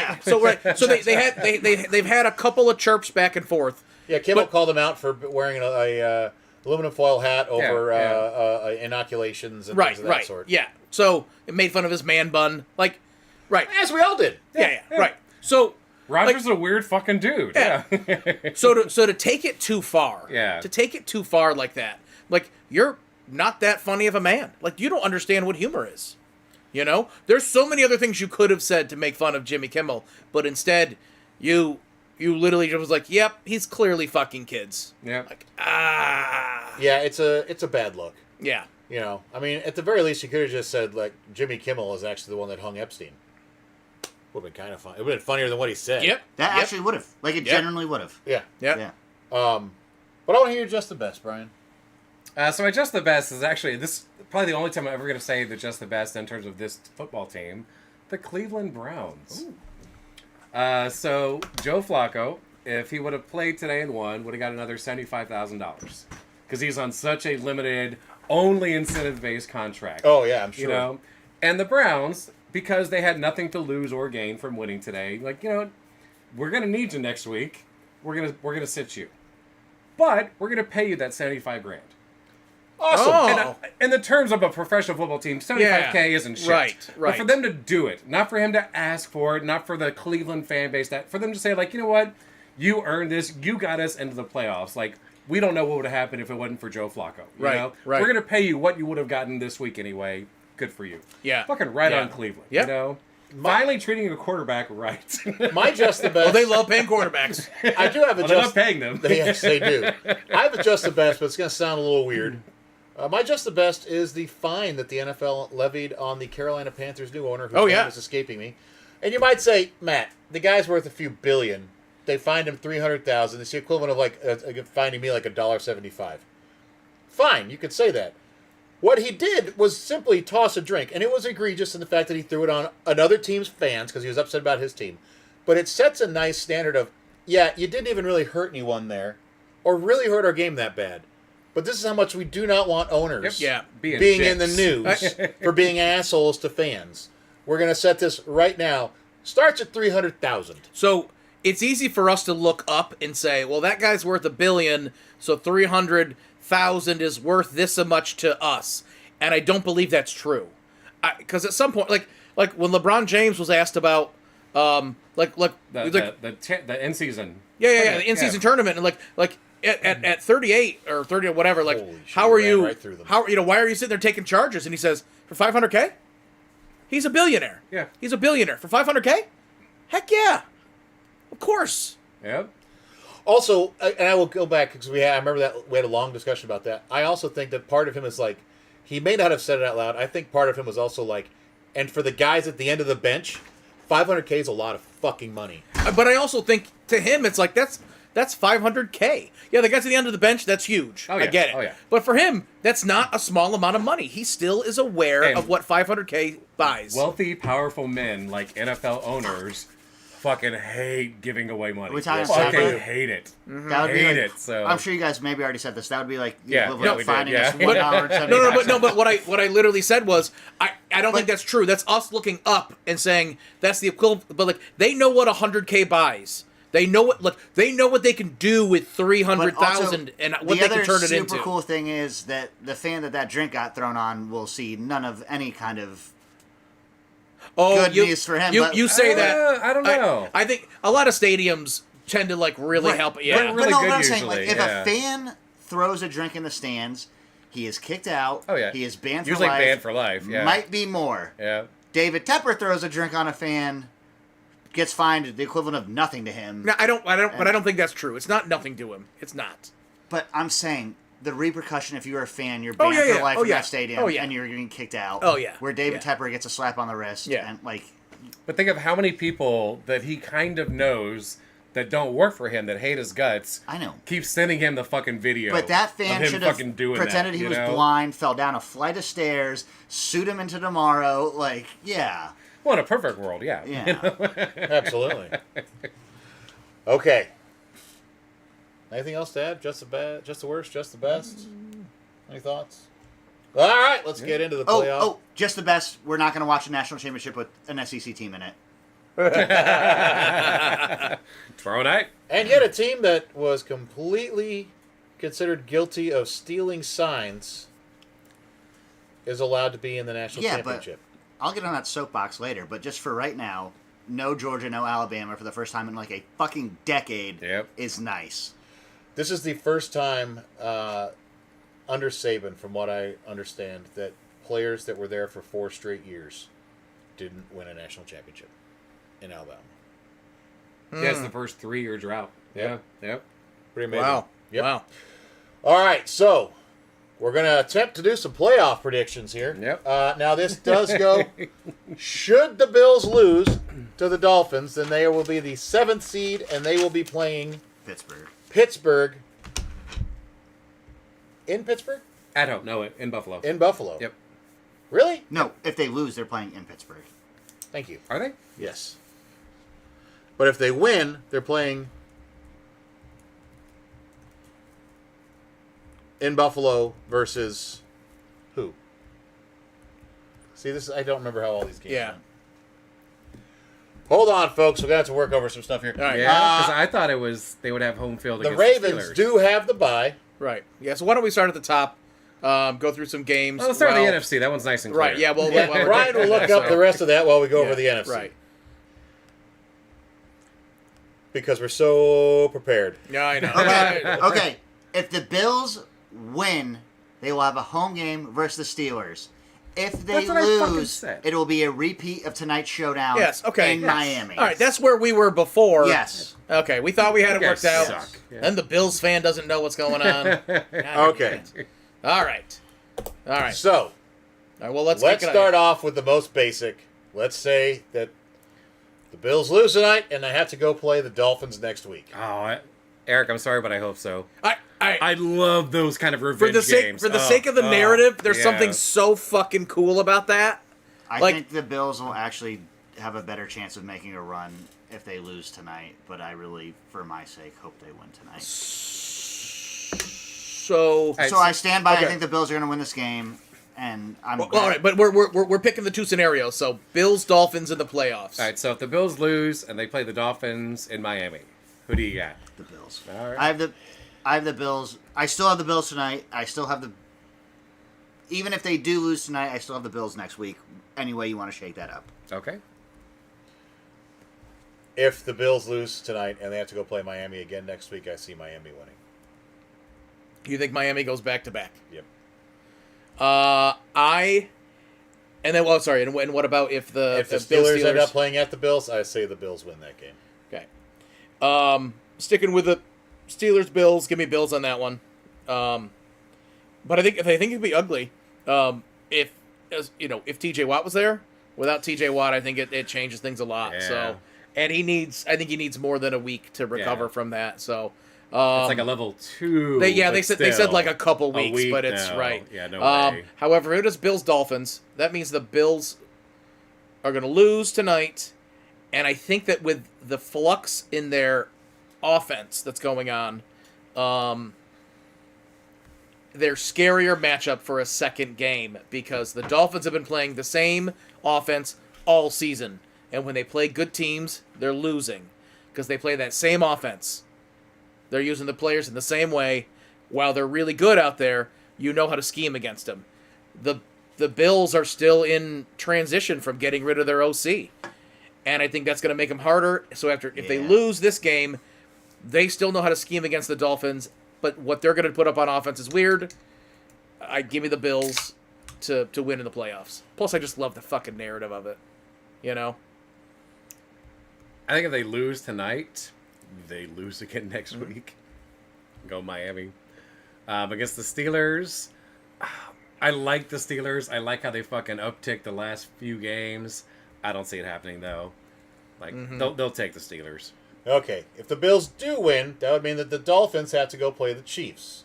right. So they've had a couple of chirps back and forth. Yeah, Kimmel But- called him out for wearing a aluminum foil hat over Yeah. inoculations and Right, things of that right. sort. Yeah. So it made fun of his man bun. Like, right. As we all did. Yeah, right. So Rodgers is a weird fucking dude. Yeah. Yeah. so to take it too far. Yeah. To take it too far like that. Like, you're not that funny of a man. Like, you don't understand what humor is. You know? There's so many other things you could have said to make fun of Jimmy Kimmel, but instead you literally just was like, "Yep, he's clearly fucking kids." Yeah. Like, Yeah, it's a bad look. yeah. You know, I mean, at the very least, you could have just said like Jimmy Kimmel is actually the one that hung Epstein. Would have been kind of fun. It would have been funnier than what he said. Yep. That Yep. actually would have. Like, it Yep. genuinely would have. Yeah. Yep. Yeah. But I want to hear just the best, Brian. So my just the best is actually this probably the only time I'm ever going to say the just the best in terms of this football team, the Cleveland Browns. So Joe Flacco, if he would have played today and won, would have got another $75,000 because he's on such a limited, only incentive-based contract. Oh yeah, I'm sure. You know, and the Browns, because they had nothing to lose or gain from winning today, like, you know, we're gonna need you next week. We're gonna sit you, but we're gonna pay you that $75,000. Awesome. Oh. And in the terms of a professional football team, $75K isn't shit. Right. But for them to do it, not for him to ask for it, not for the Cleveland fan base, that for them to say, like, you know what, you earned this, you got us into the playoffs. Like, we don't know what would have happened if it wasn't for Joe Flacco. You Right, know? right. We're gonna pay you what you would have gotten this week anyway. Good for you. Yeah. Fucking right Yeah. on Cleveland. Yep. You know? Finally treating a quarterback right. My just the best. Well, they love paying quarterbacks. I do have a Well, they're not just. paying them. Yes, they do. I have a just the best, but it's going to sound a little weird. My just the best is the fine that the NFL levied on the Carolina Panthers' new owner, whose Oh, name yeah. is escaping me. And you might say, Matt, the guy's worth a few billion. They fined him $300,000. It's the equivalent of like finding me like $1.75. Fine, you could say that. What he did was simply toss a drink, and it was egregious in the fact that he threw it on another team's fans because he was upset about his team. But it sets a nice standard of, yeah, you didn't even really hurt anyone there, or really hurt our game that bad. But this is how much we do not want owners Yeah. Being in the dicks. news for being assholes to fans. We're going to set this right now. Starts at 300,000. So it's easy for us to look up and say, well, that guy's worth $1 billion, so 300,000 is worth this much to us. And I don't believe that's true. Because at some point, like when LeBron James was asked about, The in season. the in-season tournament, and like at 38 or 30 or whatever, like Holy shit, how are he ran you? right through them. Why are you sitting there taking charges? And he says, for 500K, he's a billionaire. Yeah. He's a billionaire for 500K. Heck yeah, of course. Yep. Also, and I will go back because I remember that we had a long discussion about that. I also think that part of him is like, he may not have said it out loud. I think part of him was also like, and for the guys at the end of the bench, 500K is a lot of fucking money. But I also think to him, it's like that's 500K. Yeah, the guys at the end of the bench, that's huge. Oh, I yeah. get it. Oh, yeah. But for him, that's not a small amount of money. He still is aware And- of what 500K buys. Wealthy, powerful men like NFL owners fucking hate giving away money. Are we talking fucking separate? hate it. That would be Hate like, it. So I'm sure you guys maybe already said this. That would be like the Yeah, equivalent yeah, of we did, finding yeah. us $1.75. No, but what I literally said was I don't think that's true. That's us looking up and saying that's the equivalent. But like they know what 100K buys. They know what look. They know what they can do with 300,000 But and also, what they can turn The it other into. super cool thing is that the fan that drink got thrown on will see none of any kind of good news for him. You say that. I don't know. I think a lot of stadiums tend to like really Right. help. Yeah. But really no, good what I'm saying, like, usually, if yeah. a fan throws a drink in the stands, he is kicked out. Oh, yeah. He is banned Usually for life. banned for life, yeah. Might be more. Yeah. David Tepper throws a drink on a fan, gets fined the equivalent of nothing to him. No, I don't. But I don't think that's true. It's not nothing to him. It's not. But I'm saying the repercussion if you're a fan, you're Oh, banned yeah, for yeah. life Oh, in yeah. that stadium, Oh, yeah. and you're getting kicked out. Oh, yeah. Where David Yeah. Tepper gets a slap on the wrist. Yeah. And like, But think of how many people that he kind of knows that don't work for him that hate his guts. I know. Keep sending him the fucking video. But that fan of him should have fucking doing pretended that, he you was know? blind, fell down a flight of stairs, sued him into tomorrow. Like, yeah. Well, in a perfect world, yeah. Yeah. Absolutely. Okay. Anything else to add? Just the bad, just the worst, just the best. Any thoughts? All right, let's get into the playoff. Oh, just the best. We're not going to watch a national championship with an SEC team in it. Tomorrow night. And yet, a team that was completely considered guilty of stealing signs is allowed to be in the national Yeah, championship. but I'll get on that soapbox later. But just for right now, no Georgia, no Alabama for the first time in like a fucking decade Yep. is nice. This is the first time under Saban, from what I understand, that players that were there for 4 straight years didn't win a national championship in Alabama. Yeah, it's the first 3-year drought. Yeah. Yep. Pretty amazing. Wow. Yep. Wow. All right, so we're going to attempt to do some playoff predictions here. Yep. Now, this does go, should the Bills lose to the Dolphins, then they will be the 7th seed, and they will be playing Pittsburgh. In Pittsburgh? I don't know it. In Buffalo. In Buffalo. Yep. Really? No, if they lose, they're playing in Pittsburgh. Thank you. Are they? Yes. But if they win, they're playing in Buffalo versus who? See, this I don't remember how all these games Yeah. went. Hold on, folks. We're going to have to work over some stuff here. All right. Yeah, because I thought it was they would have home field The against Ravens the Steelers. do have the bye. Right. Yeah. So why don't we start at the top? Go through some games. Well, let's start Well, with the NFC. That one's nice and clear. Right. Yeah. Well, Yeah, well, Brian will look up the rest of that while we go over the NFC. Right. Because we're so prepared. Yeah, I know. Okay, okay. If the Bills win, they will have a home game versus the Steelers. If they That's what I fucking lose, said. it will be a repeat of tonight's showdown Yes. Okay. in Yes. Miami. All right. That's where we were before. Yes. Okay. We thought we had it You worked guys out. suck. Yeah. Then the Bills fan doesn't know what's going on. God Okay. damn it. All right. All right. So, All right. Well, let's let's kick it start off with the most basic. Let's say that the Bills lose tonight and they have to go play the Dolphins next week. Oh, Eric, I'm sorry, but I hope so. I I love those kind of revenge for the sake games. for the sake of the narrative, there's yeah. something so fucking cool about that. I Like- think the Bills will actually have a better chance of making a run if they lose tonight, but I really, for my sake, hope they win tonight. So, Hey, So I stand by. okay. I think the Bills are going to win this game, and I'm. well, all right, but we're picking the two scenarios. So Bills, Dolphins in the playoffs. All right, so if the Bills lose and they play the Dolphins in Miami, who do you got? The Bills. All right. I have the Bills. I still have the Bills tonight. I still have the. Even if they do lose tonight, I still have the Bills next week. Any way you want to shake that up. Okay. If the Bills lose tonight and they have to go play Miami again next week, I see Miami winning. You think Miami goes back to back? Yep. And then sorry, and what about if the If the Bills, Steelers end up playing at the Bills, I say the Bills win that game. Okay. Sticking with the Steelers, Bills. Give me Bills on that one. But I think it'd be ugly. If if T.J. Watt was there. Without T.J. Watt, I think it changes things a lot. Yeah. So, and I think he needs more than a week to recover Yeah. from that. So, It's like a level 2. They but said still, like a couple a weeks, week? but it's No. right. Yeah, no way. However, it is Bills Dolphins. That means the Bills are going to lose tonight, and I think that with the flux in their offense that's going on, they're scarier matchup for a second game because the Dolphins have been playing the same offense all season, and when they play good teams, they're losing. because they play that same offense. They're using the players in the same way. While they're really good out there, you know how to scheme against them. The Bills are still in transition from getting rid of their OC. And I think that's going to make them harder. So if they lose this game, they still know how to scheme against the Dolphins. But what they're going to put up on offense is weird. I give me the Bills to win in the playoffs. Plus, I just love the fucking narrative of it. You know? I think if they lose tonight, they lose again next week. Go Miami. Against the Steelers, I like the Steelers. I like how they fucking uptick the last few games. I don't see it happening, though. Like, they'll take the Steelers. Okay, if the Bills do win, that would mean that the Dolphins have to go play the Chiefs.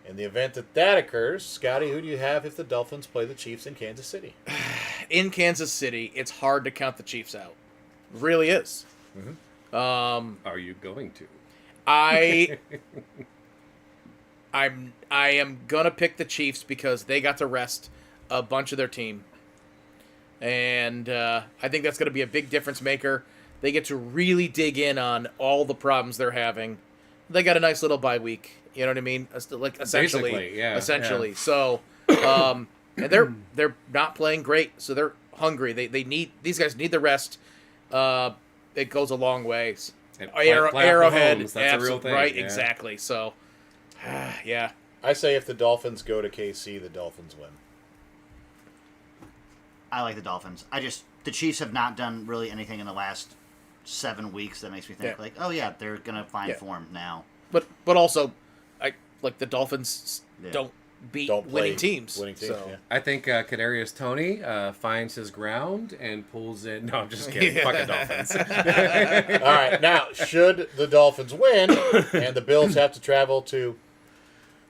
In the event that occurs, Scotty, who do you have if the Dolphins play the Chiefs in Kansas City? In Kansas City, it's hard to count the Chiefs out. It really is. Are you going to? I am gonna pick the Chiefs because they got to rest a bunch of their team, and I think that's gonna be a big difference maker. They get to really dig in on all the problems they're having. They got a nice little bye week. You know what I mean? Like essentially, Basically, yeah. So, and they're not playing great, so they're hungry. These guys need the rest. It goes a long ways. Arrowhead, Mahomes, that's a real thing, right? yeah. Exactly. So, yeah. I say if the Dolphins go to KC, the Dolphins win. I like the Dolphins. The Chiefs have not done really anything in the last 7 weeks that makes me think they're gonna find form now. But also, I like the Dolphins don't beat Don't play winning teams. Winning teams, so. yeah. I think Kadarius Toney finds his ground and pulls in. No, I'm just kidding. Fucking Dolphins. All right, now, should the Dolphins win and the Bills have to travel to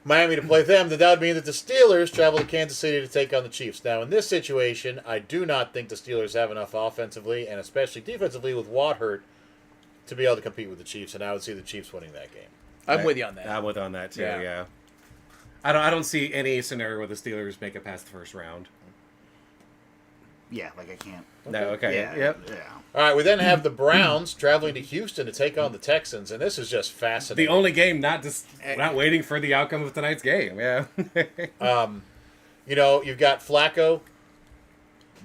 Miami to play them, then that would mean that the Steelers travel to Kansas City to take on the Chiefs. Now, in this situation, I do not think the Steelers have enough offensively and especially defensively with Watt hurt to be able to compete with the Chiefs, and I would see the Chiefs winning that game. I'm with you on that. I'm with on that too. Yeah. Yeah. I don't see any scenario where the Steelers make it past the first round. Yeah, like I can't. No. Okay. Yeah. Yep. Yeah. All right, we then have the Browns traveling to Houston to take on the Texans, and this is just fascinating. The only game not waiting for the outcome of tonight's game. Yeah. You know, you've got Flacco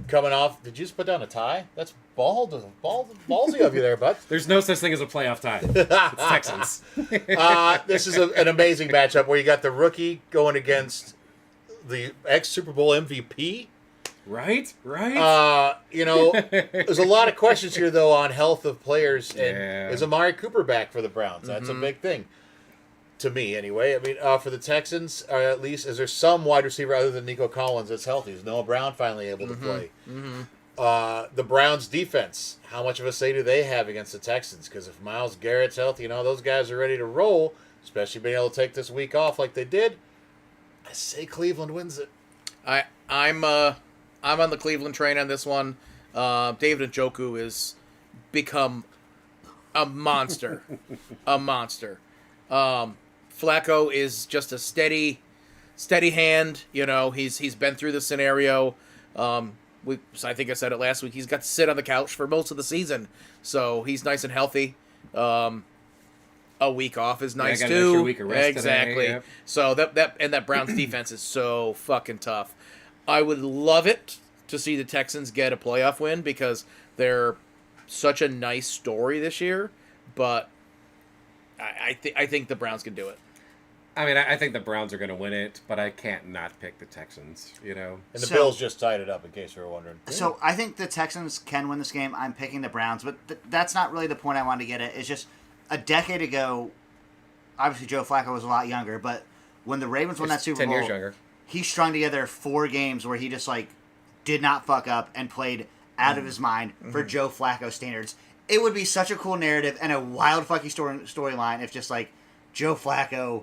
coming off. Did you just put down a tie? That's ballsy of you there, bud. There's no such thing as a playoff tie. It's Texans. This is an amazing matchup where you got the rookie going against the ex-Super Bowl MVP. Right. You know, there's a lot of questions here, though, on health of players. And Yeah. is Amari Cooper back for the Browns? That's a big thing. To me, anyway. I mean, for the Texans, at least, is there some wide receiver other than Nico Collins that's healthy? Is Noah Brown finally able to play? The Browns' defense, how much of a say do they have against the Texans? Because if Myles Garrett's healthy, you know, those guys are ready to roll, especially being able to take this week off like they did. I say Cleveland wins it. I'm on the Cleveland train on this one. David Njoku has become a monster. A monster. Flacco is just a steady hand. You know, he's been through the scenario. I think I said it last week. He's got to sit on the couch for most of the season, so he's nice and healthy. A week off is nice got an too. extra week of rest Exactly. today, yep. So that Browns defense is so fucking tough. I would love it to see the Texans get a playoff win because they're such a nice story this year, but I think the Browns can do it. I mean, I think the Browns are going to win it, but I can't not pick the Texans. You know. And the So- Bills just tied it up, in case you were wondering. So I think the Texans can win this game. I'm picking the Browns, but that's not really the point I wanted to get at. It's just a decade ago, obviously Joe Flacco was a lot younger, but when the Ravens won that Super 10 Bowl, years younger. he strung together 4 games where he just did not fuck up and played out of his mind for Joe Flacco standards. It would be such a cool narrative and a wild fucking storyline if just Joe Flacco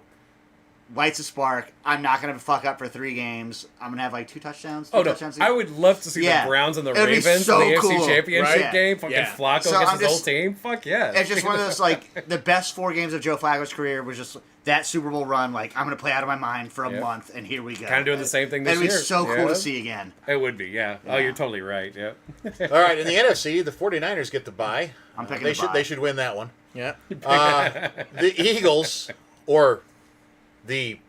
lights a spark. I'm not going to fuck up for 3 games. I'm going to have 2 touchdowns. Oh, no. Touchdowns. I would love to see Yeah. the Browns and the It'd be Ravens so in the AFC cool, Championship right? game. Fucking Yeah. Flacco So gets I'm his whole just- team. Fuck yeah. It's just one of those, the best 4 games of Joe Flacco's career was just that Super Bowl run. I'm going to play out of my mind for a Yeah. month, and here we go. Kind of doing the same thing this It'd be year. so cool Yeah. to see again. It would be, yeah. Oh, Yeah. you're totally right. Yeah. All right, in the NFC, the 49ers get the bye. I'm picking they the should bye. They should win that one. Yeah. The Eagles, or the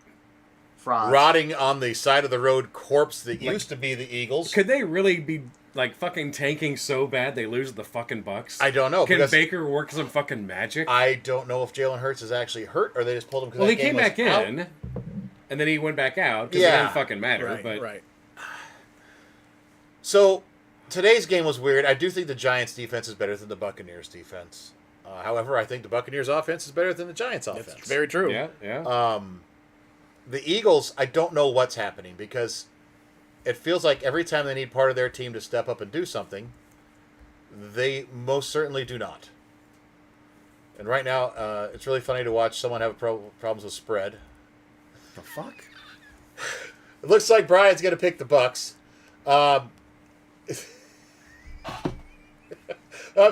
Frauds. rotting on the side of the road corpse that used to be the Eagles. Could they really be like fucking tanking so bad they lose the fucking Bucks? I don't know. Can because Baker work some fucking magic? I don't know if Jalen Hurts is actually hurt or they just pulled him because Well, he came back in, and then he went back out because it Yeah. didn't fucking matter. Right. but Right. So today's game was weird. I do think the Giants' defense is better than the Buccaneers' defense. However, I think the Buccaneers' offense is better than the Giants' offense. That's very true. yeah. The Eagles, I don't know what's happening because it feels like every time they need part of their team to step up and do something, they most certainly do not. And right now, it's really funny to watch someone have problems with spread. The fuck? It looks like Brian's going to pick the Bucks. I'm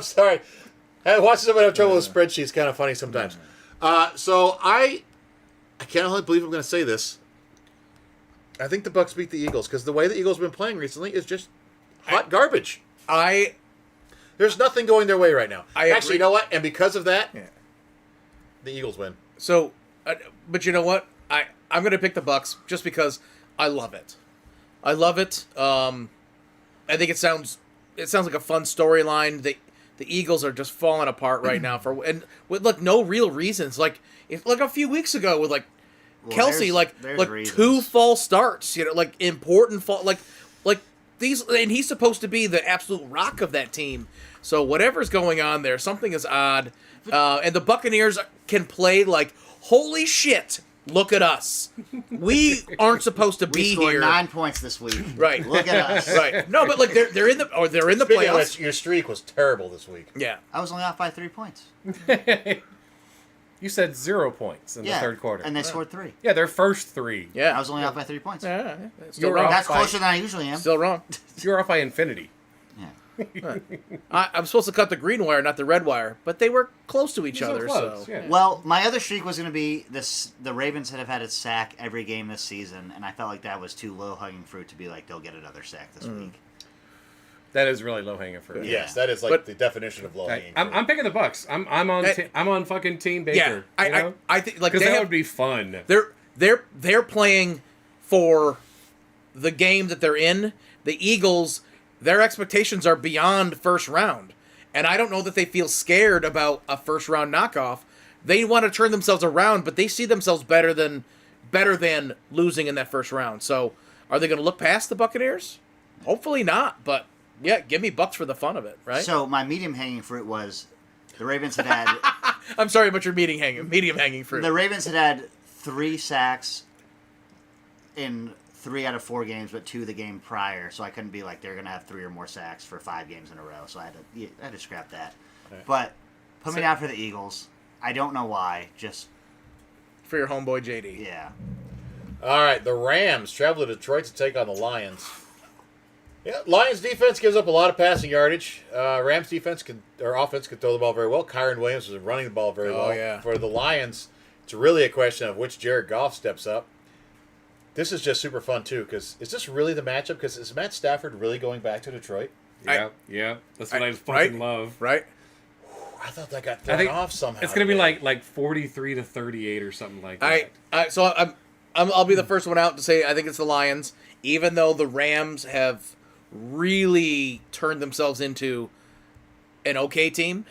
sorry. Watching someone have trouble with spreadsheets kind of funny sometimes. So I can't really believe I'm going to say this. I think the Bucks beat the Eagles because the way the Eagles have been playing recently is just hot garbage. There's nothing going their way right now. I Actually, agree. you know what? And because of that, Yeah. the Eagles win. So, but you know what? I'm going to pick the Bucks just because I love it. I love it. I think it sounds like a fun storyline. The Eagles are just falling apart right now with no real reasons. Like a few weeks ago with Kelsey, there's reasons. 2 false starts. Important these, and he's supposed to be the absolute rock of that team. So whatever's going on there, something is odd. And the Buccaneers can play holy shit. Look at us. We aren't supposed to We be scored here. 9 points this week. Right. Look at us. Right. No, but they're in the Speaking of playoffs. which, your streak was terrible this week. Yeah. I was only off by 3 points. You said 0 points in the third quarter. And they scored 3. Yeah, their first 3. Yeah. I was only off by 3 points. Yeah. Still You're wrong. off. That's by- closer than I usually am. Still wrong. You're off by infinity. Yeah. I'm supposed to cut the green wire, not the red wire, but they were close to each You're so other. close, So yeah. Well, my other streak was going to be this: the Ravens have had a sack every game this season, and I felt like that was too low-hanging fruit to be like they'll get another sack this week. That is really low hanging fruit. Yes, that is But- the definition of low hanging. I'm picking the Bucks. I'm on Hey. I'm on fucking Team Baker. yeah, I think because they that have, would be fun. they're playing for the game that they're in. The Eagles, their expectations are beyond first round, and I don't know that they feel scared about a first round knockoff. They want to turn themselves around, but they see themselves better than losing in that first round. So, are they going to look past the Buccaneers? Hopefully not, but yeah, give me Bucks for the fun of it, right? So my medium-hanging fruit was the Ravens had had I'm sorry about your medium hanging fruit. the Ravens had 3 sacks in 3 out of 4 games, but 2 the game prior. So I couldn't be like they're going to have 3 or more sacks for 5 games in a row. So I had to scrap that. Right. But put me down for the Eagles. I don't know why. Just For your homeboy JD. yeah. All right, the Rams travel to Detroit to take on the Lions. Yeah, Lions defense gives up a lot of passing yardage. Rams offense can throw the ball very well. Kyron Williams is running the ball very Oh, well. yeah. For the Lions, it's really a question of which Jared Goff steps up. This is just super fun too, because is this really the matchup? Because is Matt Stafford really going back to Detroit? Yeah. That's what I fucking right? love. Right? I thought that got I thrown think off somehow. it's gonna be today. like 43-38 or something like that. So I'll be the first one out to say I think it's the Lions, even though the Rams have really turned themselves into an okay team.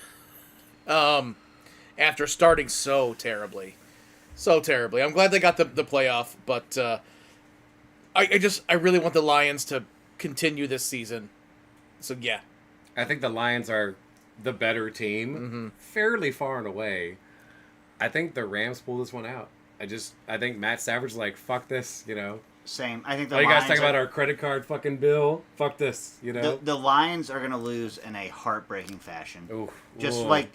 After starting so terribly. I'm glad they got the playoff, but I really want the Lions to continue this season. So yeah. I think the Lions are the better team, fairly far and away. I think the Rams pull this one out. I think Matt Stafford's like, fuck this, Same. I think the Oh, you Lions guys talking are- about our credit card fucking bill? Fuck this, the Lions are going to lose in a heartbreaking fashion. Ooh. Just Ooh. like,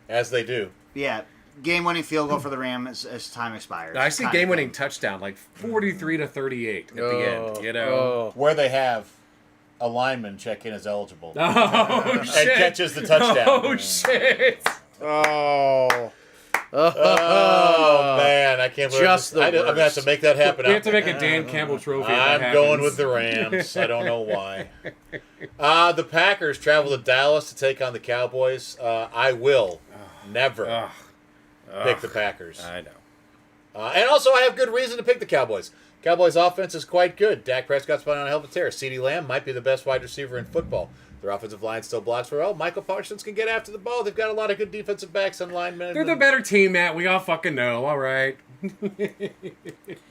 as they do. yeah, game-winning field goal for the Rams as time expires. I see kind of game-winning thing. touchdown, like 43-38 at the end, Oh. Where they have a lineman check in as eligible. Oh, And shit. catches the touchdown. Oh, shit. Oh. Oh, man, I can't believe Just this. I'm the going to have to worst. make that happen. We have to make a Dan Campbell trophy. if that I'm going happens. with the Rams. I don't know why. The Packers travel to Dallas to take on the Cowboys. I will never Ugh. pick the Packers. I know. And also, I have good reason to pick the Cowboys. Cowboys' offense is quite good. Dak Prescott's been on a hell of a tear. CeeDee Lamb might be the best wide receiver in football. Their offensive line still blocks well. Michael Parsons can get after the ball. They've got a lot of good defensive backs and linemen. They're the better team, Matt. We all fucking know. All right.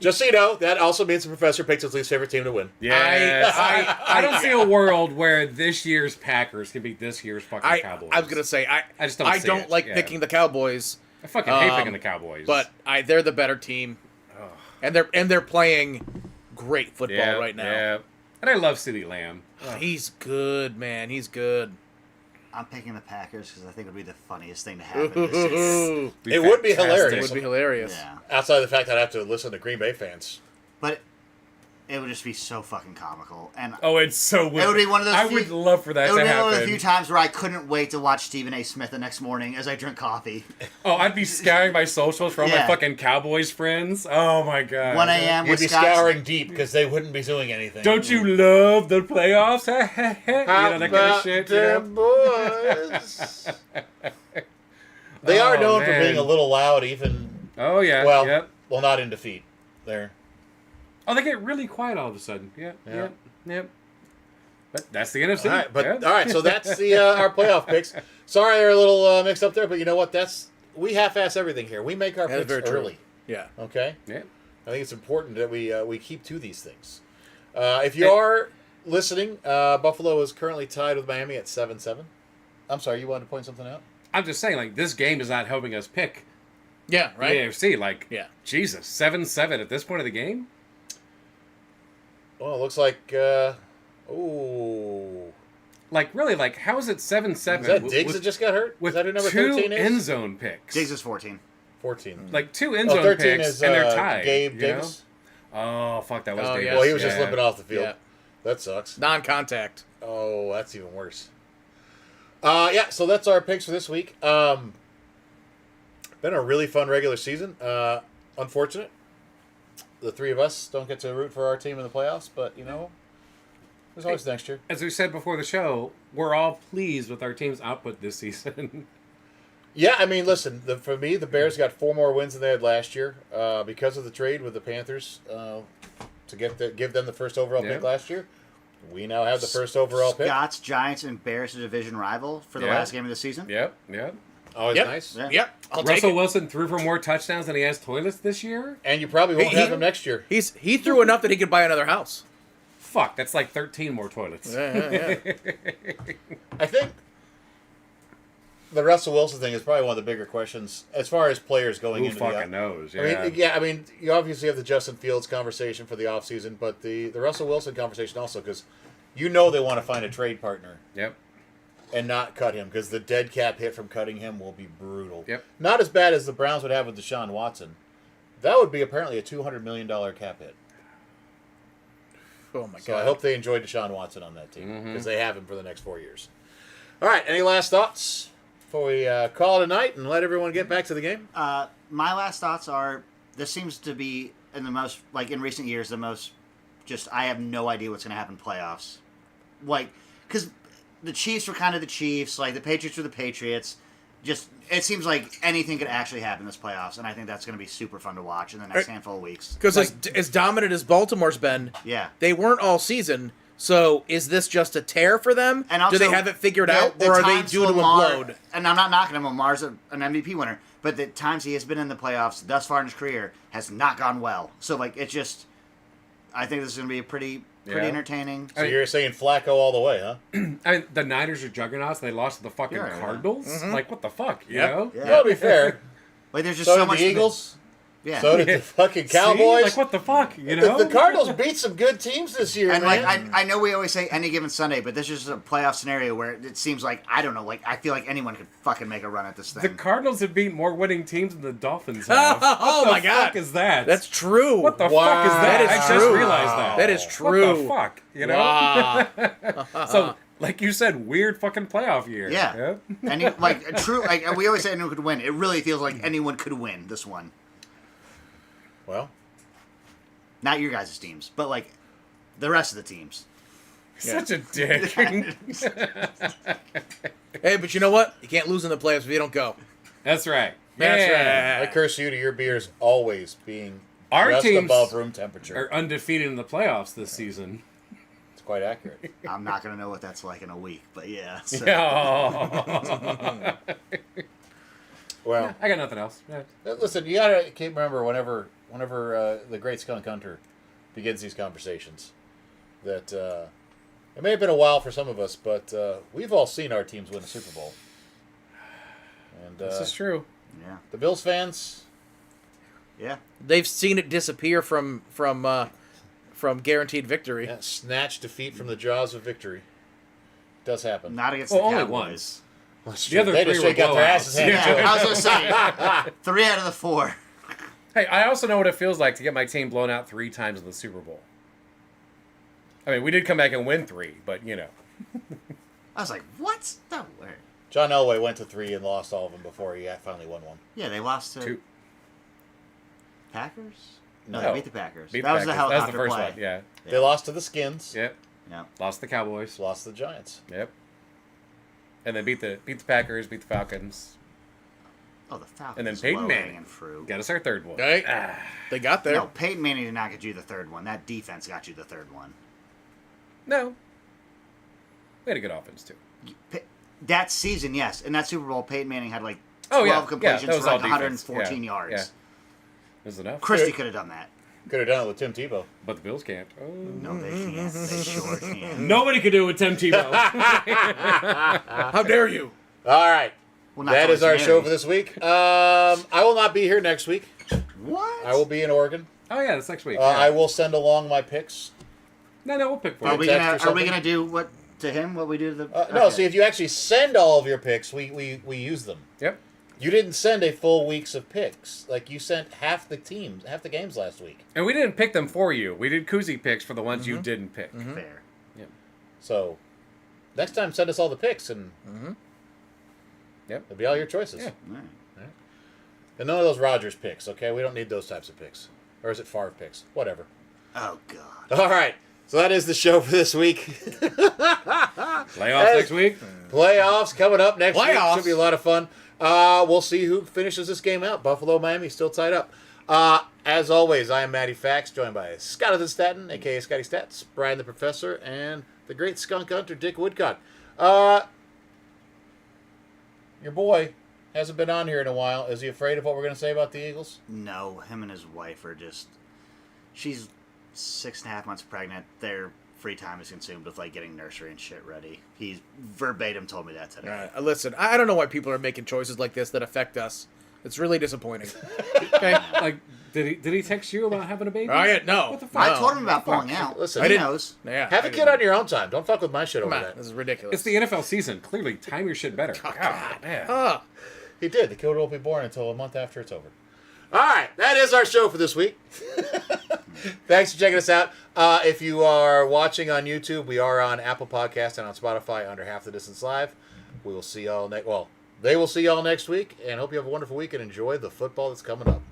Just so you know, that also means the professor picks his least favorite team to win. Yes. I don't see a world where this year's Packers can beat this year's fucking Cowboys. I was gonna say I just don't see it. like Yeah. picking the Cowboys, I fucking hate picking the Cowboys. but they're the better team, and they're playing great football right now. Yeah. And I love CeeDee Lamb. He's good, man. He's good. I'm picking the Packers because I think it would be the funniest thing to happen this year. It would be hilarious. It would be hilarious. Yeah. Outside of the fact that I have to listen to Green Bay fans. But it would just be so fucking comical. And Oh, it's so weird. it would be one of those I few- would love for that it would to be one of the happen. few times where I couldn't wait to watch Stephen A. Smith the next morning as I drink coffee. Oh, I'd be scouring my socials for all my Yeah. fucking Cowboys friends. Oh my god. 1 a.m. You'd with be Scott's- scouring deep because they wouldn't be doing anything. Don't you love the playoffs? You know, that kind of shit. You them know? boys? They are Oh, known for man. being a little loud, even Oh yeah. well, Yep. well, not in defeat. There. Oh, they get really quiet all of a sudden. Yep. Yeah. Yep. Yep. But that's the NFC. All right, but yeah. all right, so that's the our playoff picks. Sorry, they're a little mixed up there, but you know what? We half-ass everything here. We make our That's picks very true. early. Yeah. Okay. Yeah. I think it's important that we keep to these things. If you are listening, Buffalo is currently tied with Miami at 7-7. I'm sorry, you wanted to point something out? I'm just saying, like, this game is not helping us pick Yeah. the Right. AFC. Like, Yeah. Jesus, 7-7 at this point of the game. Well, it looks like. Ooh. Like, really, like, how is it 7-7? Is that Diggs that just got hurt? with Is that who number two 13 is? end zone picks. Diggs is 14. 14. Like, two end Oh, zone 13 picks, is and they're tied. Gabe you Davis. know? Oh, fuck, that was Oh, Davis. yeah. Well, he was just Yeah. limping off the field. Yeah. That sucks. Non-contact. Oh, that's even worse. Yeah, so that's our picks for this week. Been a really fun regular season. Unfortunate. The three of us don't get to root for our team in the playoffs, but, you know, there's always next year. As we said before the show, we're all pleased with our team's output this season. Yeah, I mean, listen, for me, the Bears got 4 more wins than they had last year because of the trade with the Panthers to give them the first overall pick Yeah. last year. We now have the first overall pick. Scott's Giants embarrassed a division rival for the Yeah. last game of the season. Yep, yep. Always Yep. nice. Yeah. Yep. I'll take Russell it. Wilson threw for more touchdowns than he has toilets this year? And you probably won't He- have him next year. He threw enough that he could buy another house. Fuck, that's like 13 more toilets. Yeah. I think the Russell Wilson thing is probably one of the bigger questions as far as players going Who into fucking the. knows? I mean, you obviously have the Justin Fields conversation for the offseason, but the Russell Wilson conversation also because you know they want to find a trade partner Yep. and not cut him because the dead cap hit from cutting him will be brutal. Yep. Not as bad as the Browns would have with Deshaun Watson. That would be apparently a $200 million cap hit. Oh my So god. I hope they enjoy Deshaun Watson on that team because they have him for the next 4 years. All right, any last thoughts before we call it a night and let everyone get back to the game? My last thoughts are: this seems to be in the most, like in recent years, the most. Just I have no idea what's going to happen in playoffs. Like, because the Chiefs were kind of the Chiefs, like the Patriots were the Patriots. Just it seems like anything could actually happen in this playoffs, and I think that's going to be super fun to watch in the next handful of weeks. Because as dominant as Baltimore's been, Yeah. they weren't all season. So is this just a tear for them? And Do also, they have it figured the- out, the or are they times due to Lamar- implode? And I'm not knocking him. Lamar's an MVP winner, but the times he has been in the playoffs thus far in his career has not gone well. So like it's just, I think this is going to be a pretty Yeah. entertaining. So you're saying Flacco all the way, huh? I mean, the Niners are juggernauts. They lost to the fucking Yeah, yeah. Cardinals. Like, what the fuck? You Yep. know? Yeah. Well, to be fair, Like there's just so so did much. the Eagles. Yeah. So did the fucking See? Cowboys. Like, what the fuck? You know? The Cardinals beat some good teams this year, And man. like I know we always say any given Sunday, but this is just a playoff scenario where it seems like I don't know, like I feel like anyone could fucking make a run at this thing. The Cardinals have beaten more winning teams than the Dolphins have. Oh What my the God. fuck is that? That's true. What the Wow. fuck is that? That is I just true. realized that. That is What true. the fuck? You know? Wow. So, like you said, weird fucking playoff year. Yeah. Any like a true like we always say anyone could win. It really feels like anyone could win this one. well, Not your guys' teams, but like the rest of the teams. Such a dick. Hey, but you know what? You can't lose in the playoffs if you don't go. That's right. That's Yeah. I curse you to your beers always being Our just teams above room temperature. Are undefeated in the playoffs this season. It's quite accurate. I'm not gonna know what that's like in a week, but yeah. So. Yeah. Well, I got nothing else. Yeah. listen, you gotta keep remember whenever the Great Skunk Hunter begins these conversations that it may have been a while for some of us, but we've all seen our teams win the Super Bowl. And This is true. Yeah. the Bills fans, Yeah. They've seen it disappear from guaranteed victory. snatch defeat from the jaws of victory. Does happen. Not against Well, the only Cowboys. once. That's The other they three just were straight got their asses blowouts. handed to Yeah, them. I was gonna say 3 out of the 4. Hey, I also know what it feels like to get my team blown out 3 times in the Super Bowl. I mean, we did come back and win 3, but you know. I was like, what? No way. John Elway went to 3 and lost all of them before he finally won one. Yeah, they lost to 2. Packers. No, No. they beat the Packers. Beat that was the Packers. That was helicopter the first play. one. Yeah. They lost to the Skins. Yep. Yeah. Lost the Cowboys. Lost to the Giants. Yep. And then beat the Packers, beat the Falcons. Oh, the Falcons. And then Peyton low-hanging Manning. fruit. Got us our 3rd one. Right? Ah. They got there. No, Peyton Manning did not get you the 3rd one. That defense got you the 3rd one. No. We had a good offense too. That season, yes. In that Super Bowl, Peyton Manning had like 12 Oh, yeah. completions Yeah, that was for like all defense. 114 Yeah. yards. Yeah. It was enough. Christie could have done that. Could have done it with Tim Tebow. But the Bills can't. Oh. No, they can't. They sure can't. Nobody could do it with Tim Tebow. How dare you? All right. Well, not That is our Thomas show Harris. for this week. I will not be here next week. What? I will be in Oregon. Oh yeah, that's next week. I will send along my picks. No, we'll pick for Are you. we text gonna or Are we something? gonna do what to him? What we do to the? No, Okay. see, if you actually send all of your picks, we use them. Yep. You didn't send a full week's of picks. Like, you sent half the games last week. And we didn't pick them for you. We did koozie picks for the ones you didn't pick. Fair. So, next time, send us all the picks, and Yep. it'll be all your choices. Yeah. All right. And none of those Rodgers picks, okay? We don't need those types of picks. Or is it Favre picks? Whatever. Oh God. All right. So that is the show for this week. Playoffs Hey. next week. Playoffs coming up next week. Playoffs? Should be a lot of fun. We'll see who finishes this game out. Buffalo, Miami, still tied up. As always, I am Matty Fax, joined by Scott Staten, a.k.a. Scotty Stats, Brian the Professor, and the great skunk hunter, Dick Woodcock. Your boy hasn't been on here in a while. Is he afraid of what we're going to say about the Eagles? No, him and his wife are just. She's 6.5 months pregnant. Their free time is consumed with like getting nursery and shit ready. He's verbatim told me that today. Listen, I don't know why people are making choices like this that affect us. It's really disappointing. Okay. Like, did he text you about having a baby? No. What the fuck? I told him about pulling out. Listen, he I didn't- knows. Yeah. Have a kid on your own time. Don't fuck with my shit Come over on. that. This is ridiculous. It's the NFL season. Clearly, time your shit better. God, man. Ah. He did. The kid won't be born until a month after it's over. All right, that is our show for this week. Thanks for checking us out. If you are watching on YouTube, we are on Apple Podcast and on Spotify under Half the Distance Live. We will see y'all next. Well, they will see y'all next week, and hope you have a wonderful week and enjoy the football that's coming up.